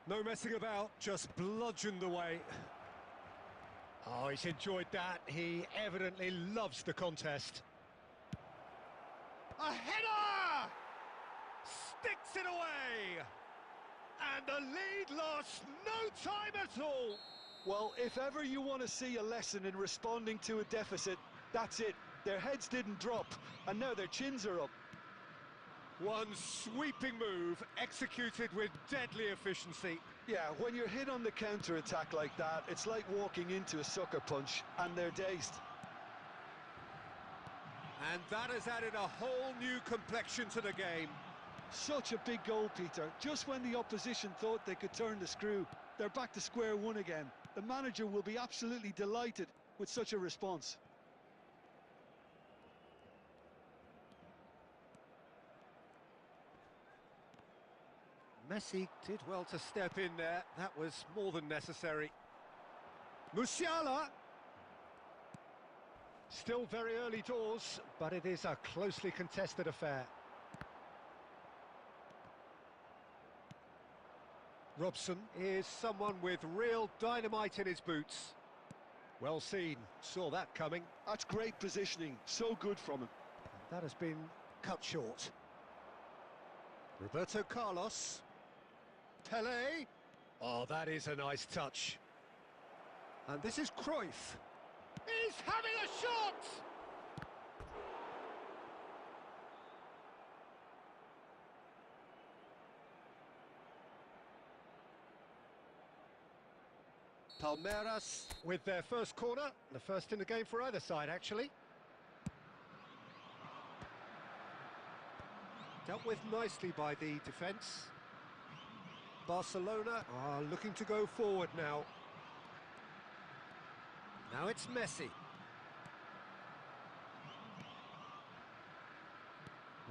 No messing about, just bludgeoned away. Oh, he's enjoyed that. He evidently loves the contest. A header! Sticks it away! And the lead lost no time at all. Well, if ever you want to see a lesson in responding to a deficit, that's it. Their heads didn't drop, and now their chins are up. One sweeping move, executed with deadly efficiency. Yeah, when you're hit on the counter-attack like that, it's like walking into a sucker punch, and they're dazed. And that has added a whole new complexion to the game. Such a big goal, Peter. Just when the opposition thought they could turn the screw, they're back to square one again. The manager will be absolutely delighted with such a response. Messi did well to step in there. That was more than necessary. Musiala. Still very early doors, but it is a closely contested affair. Robson is someone with real dynamite in his boots. Well seen, saw that coming. That's great positioning, so good from him. That has been cut short. Roberto Carlos. Pelé. Oh, that is a nice touch. And this is Cruyff. He's having a shot! Palmeiras with their first corner, the first in the game for either side, actually. Dealt with nicely by the defence. Barcelona are looking to go forward now. Now it's Messi.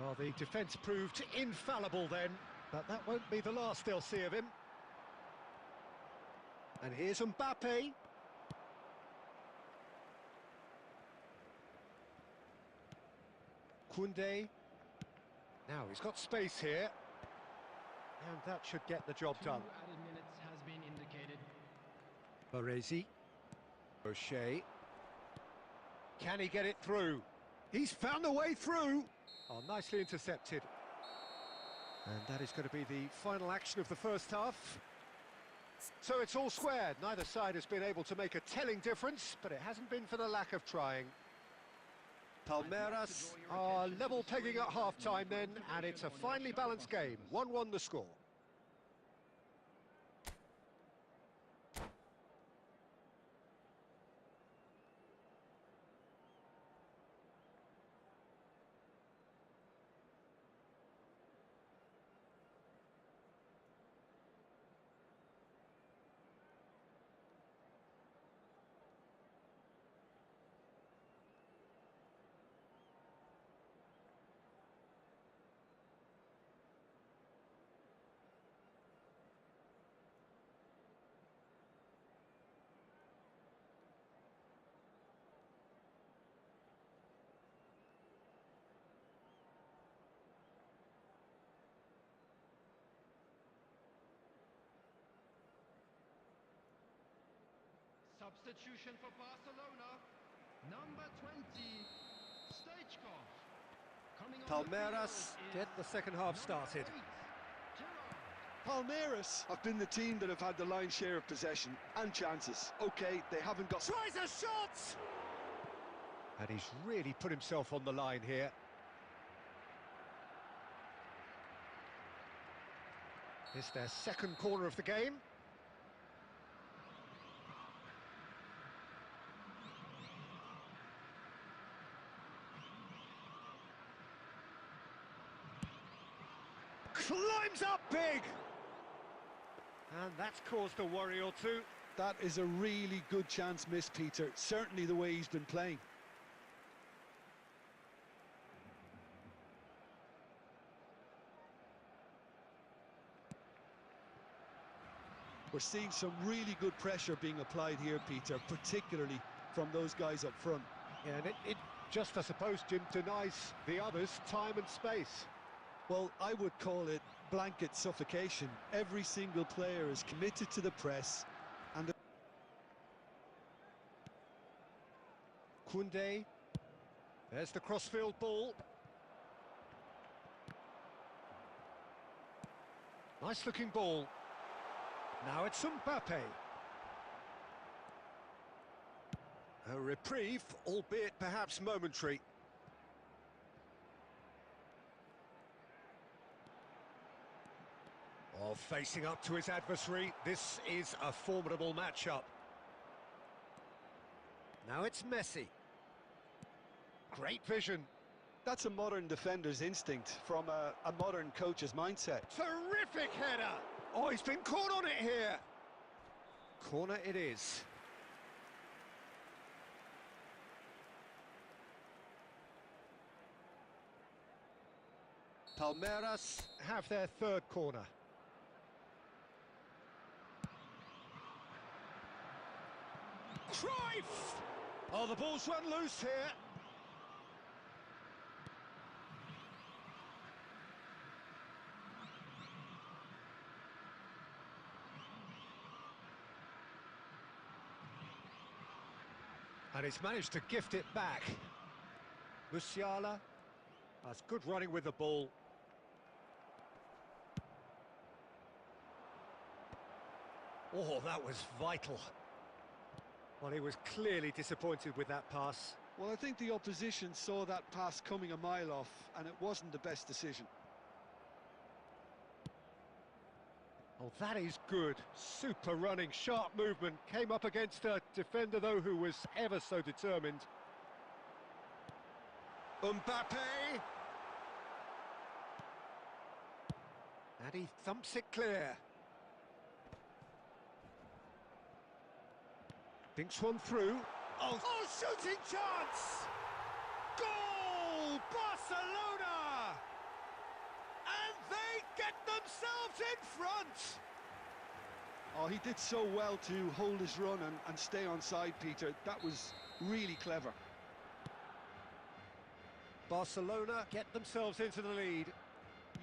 Well, the defence proved infallible then, but that won't be the last they'll see of him. And here's Mbappe. Koundé. Now he's got space here. And that should get the job done. 2 added minutes has been indicated. Baresi. O'Shea. Can he get it through? He's found the way through. Oh, nicely intercepted. And that is going to be the final action of the first half. So it's all squared. Neither side has been able to make a telling difference, but it hasn't been for the lack of trying. Palmeiras are level pegging at half-time then, and it's a finely balanced game. 1-1 the score. Substitution for Barcelona. Number 20, Stoichkov. Coming on the Palmeiras field get is the second half started. Gerrard. Palmeiras have been the team that have had the lion's share of possession and chances. Okay, they haven't got... Tries a shot! And he's really put himself on the line here. It's their second corner of the game. Climbs up big! And that's caused a worry or two. That is a really good chance missed, Peter. Certainly the way he's been playing. We're seeing some really good pressure being applied here, Peter, particularly from those guys up front. Yeah, and it just, I suppose, Jim, denies the others time and space. Well, I would call it blanket suffocation. Every single player is committed to the press and... Koundé. There's the crossfield ball. Nice looking ball. Now it's Mbappe. A reprieve, albeit perhaps momentary. Oh, facing up to his adversary, this is a formidable matchup. Now it's Messi. Great vision. That's a modern defender's instinct from a modern coach's mindset. Terrific header! Oh, he's been caught on it here. Corner it is. Palmeiras have their third corner. Cruyff! Oh, the ball's run loose here. And he's managed to gift it back. Musiala has good running with the ball. Oh, that was vital. Well, he was clearly disappointed with that pass. Well, I think the opposition saw that pass coming a mile off, and it wasn't the best decision. Oh, that is good. Super running, sharp movement. Came up against a defender, though, who was ever so determined. Mbappe! And he thumps it clear. Dinks one through. Oh, shooting chance! Goal! Barcelona! And they get themselves in front! Oh, he did so well to hold his run and stay on side, Peter. That was really clever. Barcelona get themselves into the lead.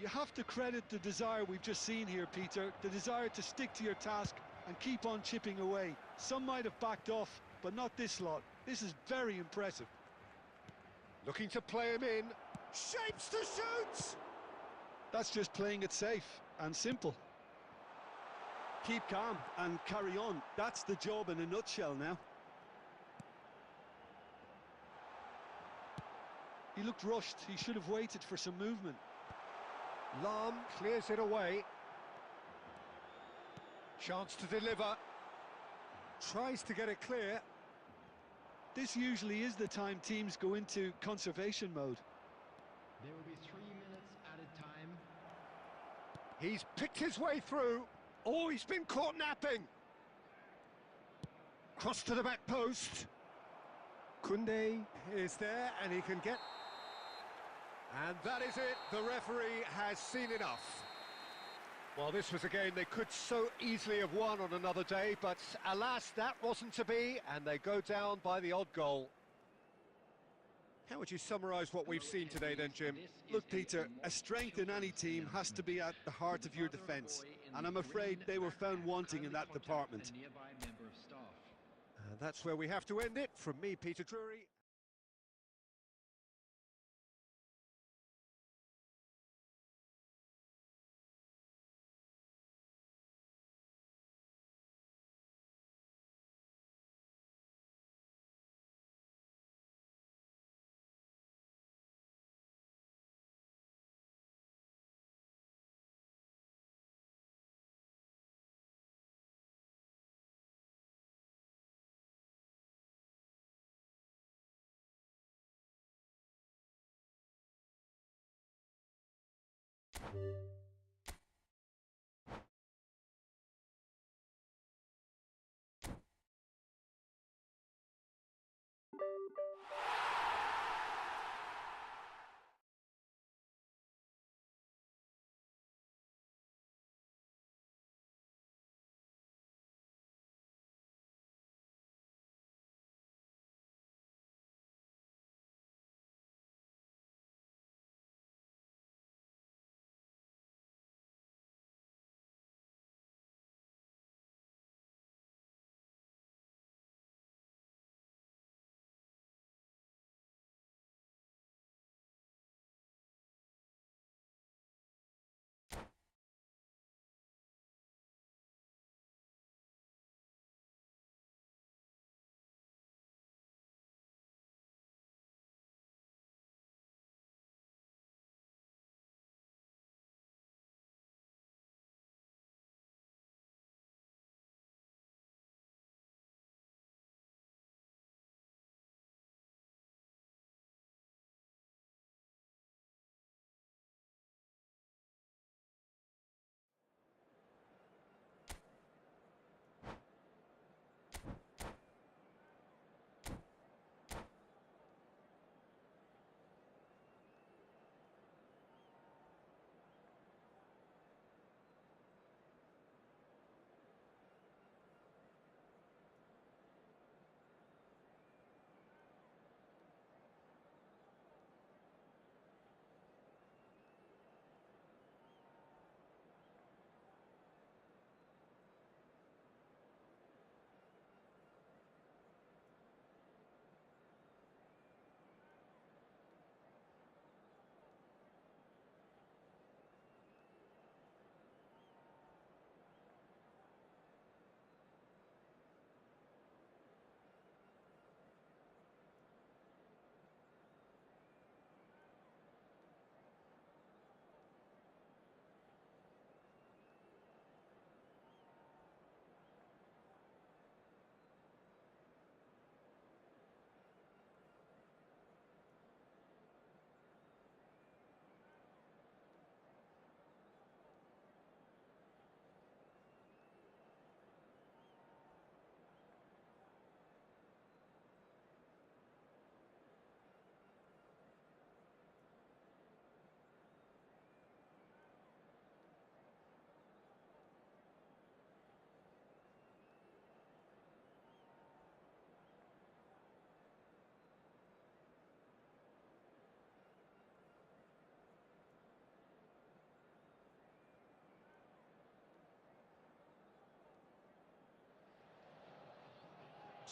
You have to credit the desire we've just seen here, Peter. The desire to stick to your task and keep on chipping away. Some might have backed off, but not this lot. This is very impressive. Looking to play him in. Shapes to shoot! That's just playing it safe and simple. Keep calm and carry on. That's the job in a nutshell now. He looked rushed. He should have waited for some movement. Lahm clears it away. Chance to deliver. Tries to get it clear. This usually is the time teams go into conservation mode. There will be 3 minutes added time. He's picked his way through. Oh, he's been caught napping. Cross to the back post. Koundé is there and he can get... And that is it. The referee has seen enough. Well, this was a game they could so easily have won on another day, but alas, that wasn't to be, and they go down by the odd goal. How would you summarise what we've seen today then, Jim? Look, Peter, a strength in any team has to be at the heart of your defence, and I'm afraid they were found wanting in that department. And that's where we have to end it. From me, Peter Drury.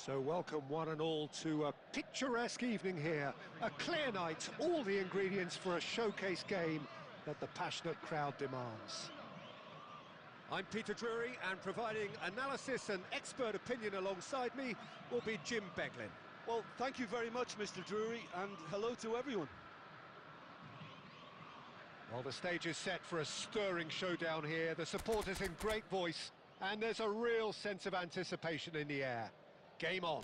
So welcome one and all to a picturesque evening here. A clear night, all the ingredients for a showcase game that the passionate crowd demands. I'm Peter Drury, and providing analysis and expert opinion alongside me will be Jim Beglin. Well, thank you very much, Mr. Drury, and hello to everyone. Well, the stage is set for a stirring showdown here. The supporters in great voice, and there's a real sense of anticipation in the air. Game on.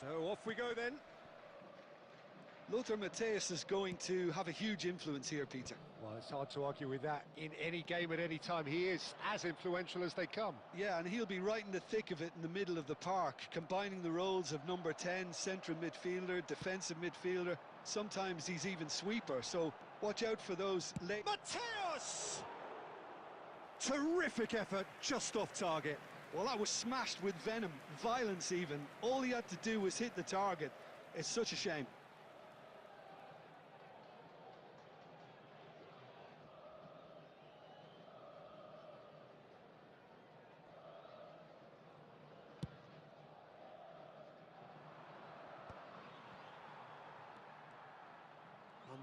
So off we go then. Lothar Matthäus is going to have a huge influence here, Peter. Well, it's hard to argue with that. In any game at any time, he is as influential as they come. Yeah, and he'll be right in the thick of it in the middle of the park, combining the roles of number 10, central midfielder, defensive midfielder. Sometimes he's even sweeper, so watch out for those late... Matthäus! Terrific effort, just off target. Well, that was smashed with venom, violence even. All he had to do was hit the target. It's such a shame.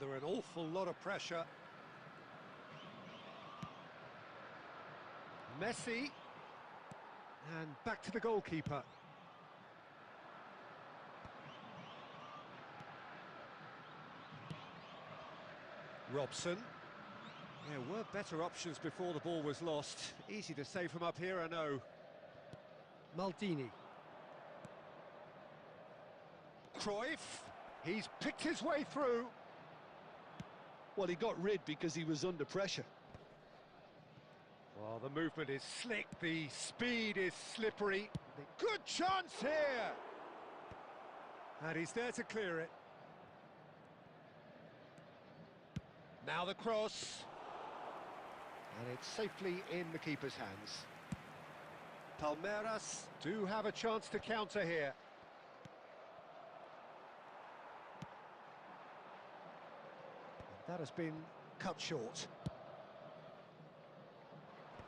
Under an awful lot of pressure. Messi. And back to the goalkeeper. Robson. There were better options before the ball was lost. Easy to say from up here, I know. Maldini. Cruyff. He's picked his way through. Well, he got rid because he was under pressure. Well, the movement is slick, the speed is slippery. Good chance here! And he's there to clear it. Now the cross. And it's safely in the keeper's hands. Palmeiras do have a chance to counter here. And that has been cut short.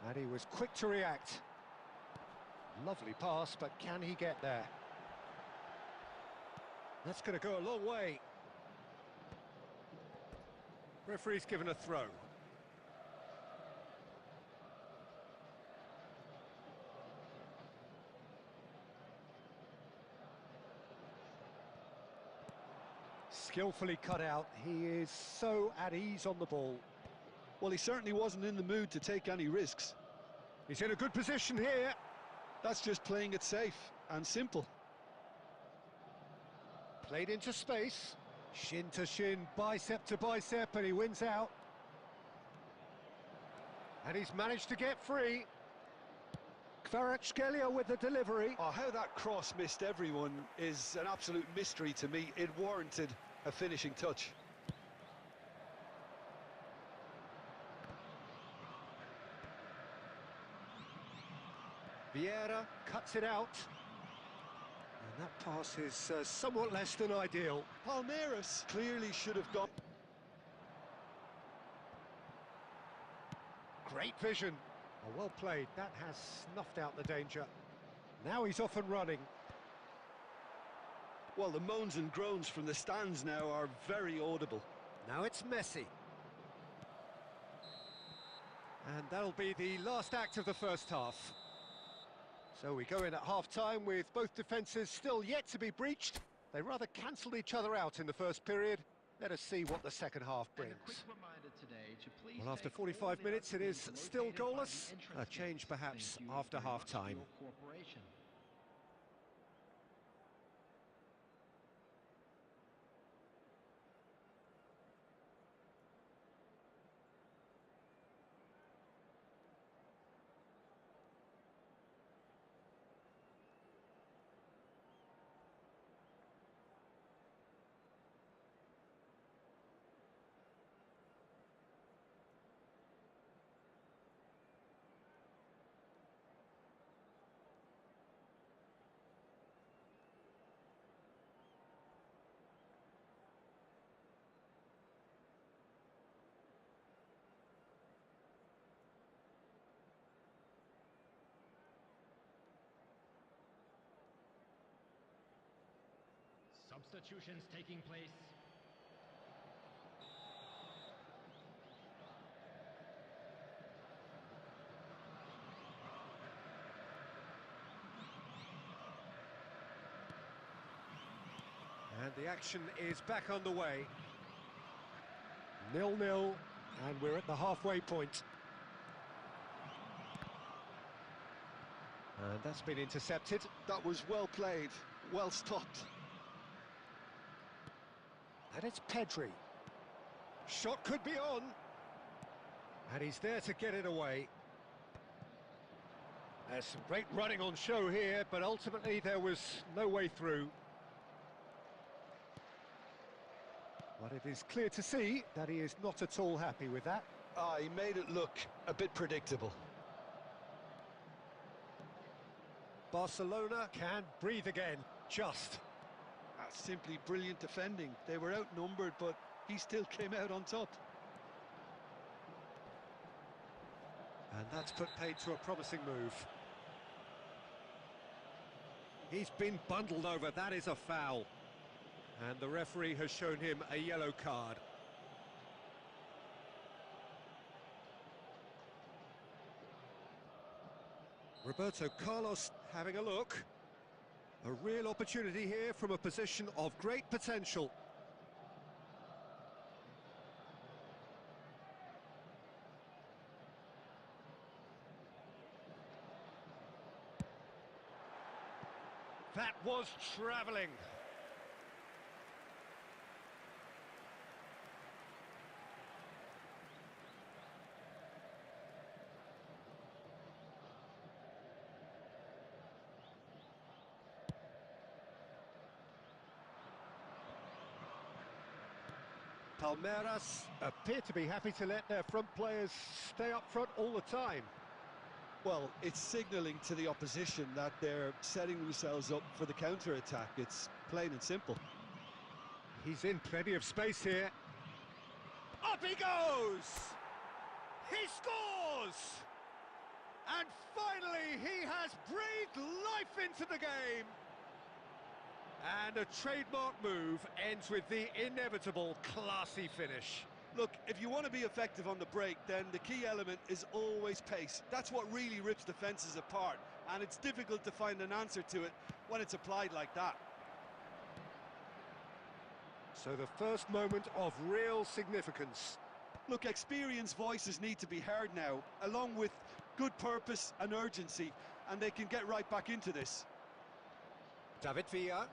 And he was quick to react. Lovely pass, but can he get there? That's going to go a long way. Referee's given a throw. Skillfully cut out. He is so at ease on the ball. Well, he certainly wasn't in the mood to take any risks. He's in a good position here. That's just playing it safe and simple. Played into space. Shin to shin, bicep to bicep, and he wins out. And he's managed to get free. Kvaratskhelia with the delivery. Oh, how that cross missed everyone is an absolute mystery to me. It warranted a finishing touch. Vieira cuts it out. And that pass is somewhat less than ideal. Palmeiras clearly should have gone. Great vision. Oh, well played. That has snuffed out the danger. Now he's off and running. Well, the moans and groans from the stands now are very audible. Now it's Messi. And that'll be the last act of the first half. So we go in at half-time with both defences still yet to be breached. They rather cancelled each other out in the first period. Let us see what the second half brings. Well, after 45 minutes, it is still goalless. A change perhaps after half-time. Substitutions taking place. And the action is back underway. 0-0, and we're at the halfway point. And that's been intercepted. That was well played, well stopped. And it's Pedri. Shot could be on. And he's there to get it away. There's some great running on show here, but ultimately there was no way through. But it is clear to see that he is not at all happy with that. He made it look a bit predictable. Barcelona can breathe again, just. That's simply brilliant defending. They were outnumbered, but he still came out on top. And that's put paid to a promising move. He's been bundled over, that is a foul. And the referee has shown him a yellow card. Roberto Carlos having a look. A real opportunity here from a position of great potential. That was travelling. Palmeiras appear to be happy to let their front players stay up front all the time. Well, it's signalling to the opposition that they're setting themselves up for the counter-attack. It's plain and simple. He's in plenty of space here. Up he goes! He scores! And finally, he has breathed life into the game. And a trademark move ends with the inevitable classy finish. Look, if you want to be effective on the break, then the key element is always pace. That's what really rips defences apart, and it's difficult to find an answer to it when it's applied like that. So the first moment of real significance. Look, experienced voices need to be heard now, along with good purpose and urgency, and they can get right back into this. David Villa.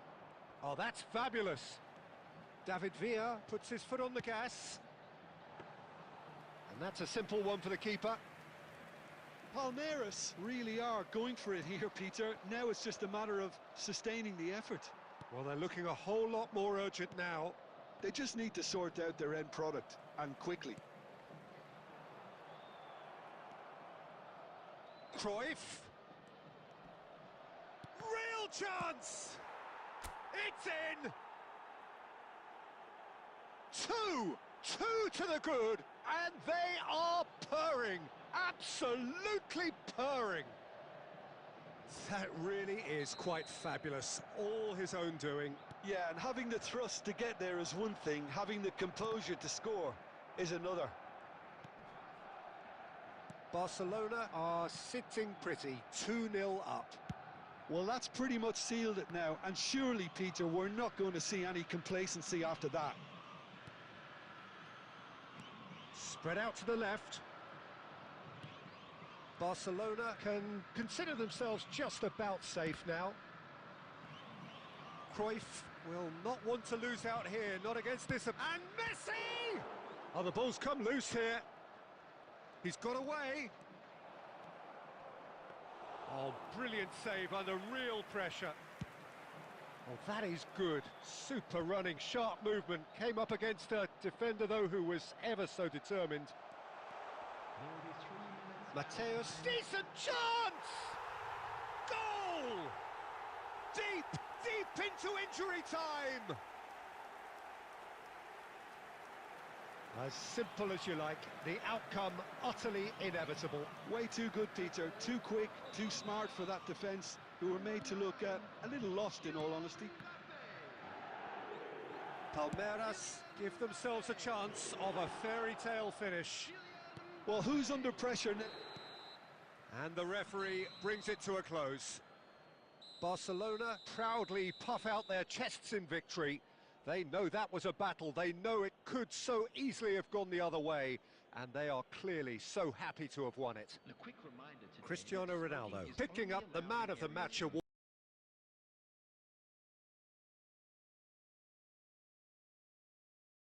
Oh, that's fabulous. David Villa puts his foot on the gas. And that's a simple one for the keeper. Palmeiras really are going for it here, Peter. Now it's just a matter of sustaining the effort. Well, they're looking a whole lot more urgent now. They just need to sort out their end product, and quickly. Cruyff. Real chance! It's in! Two to the good, and they are purring, absolutely purring. That really is quite fabulous, all his own doing. Yeah, and having the thrust to get there is one thing, having the composure to score is another. Barcelona are sitting pretty, 2-0 up. Well, that's pretty much sealed it now, and surely, Peter, we're not going to see any complacency after that. Spread out to the left. Barcelona can consider themselves just about safe now. Cruyff will not want to lose out here, not against this. And Messi! Oh, the ball's come loose here. He's got away. Oh, brilliant save under real pressure. Oh, that is good. Super running, sharp movement. Came up against a defender, though, who was ever so determined. Mateus. Decent chance! Goal! Deep into injury time! As simple as you like, the outcome utterly inevitable. Way too good, Peter. Too quick, too smart for that defence, who were made to look a little lost, in all honesty. Palmeiras give themselves a chance of a fairy tale finish. Well, who's under pressure now? And the referee brings it to a close. Barcelona proudly puff out their chests in victory. They know that was a battle. They know it could so easily have gone the other way. And they are clearly so happy to have won it. A quick reminder today Cristiano that Ronaldo smoking is picking only up the allowed man in of the areas match with award.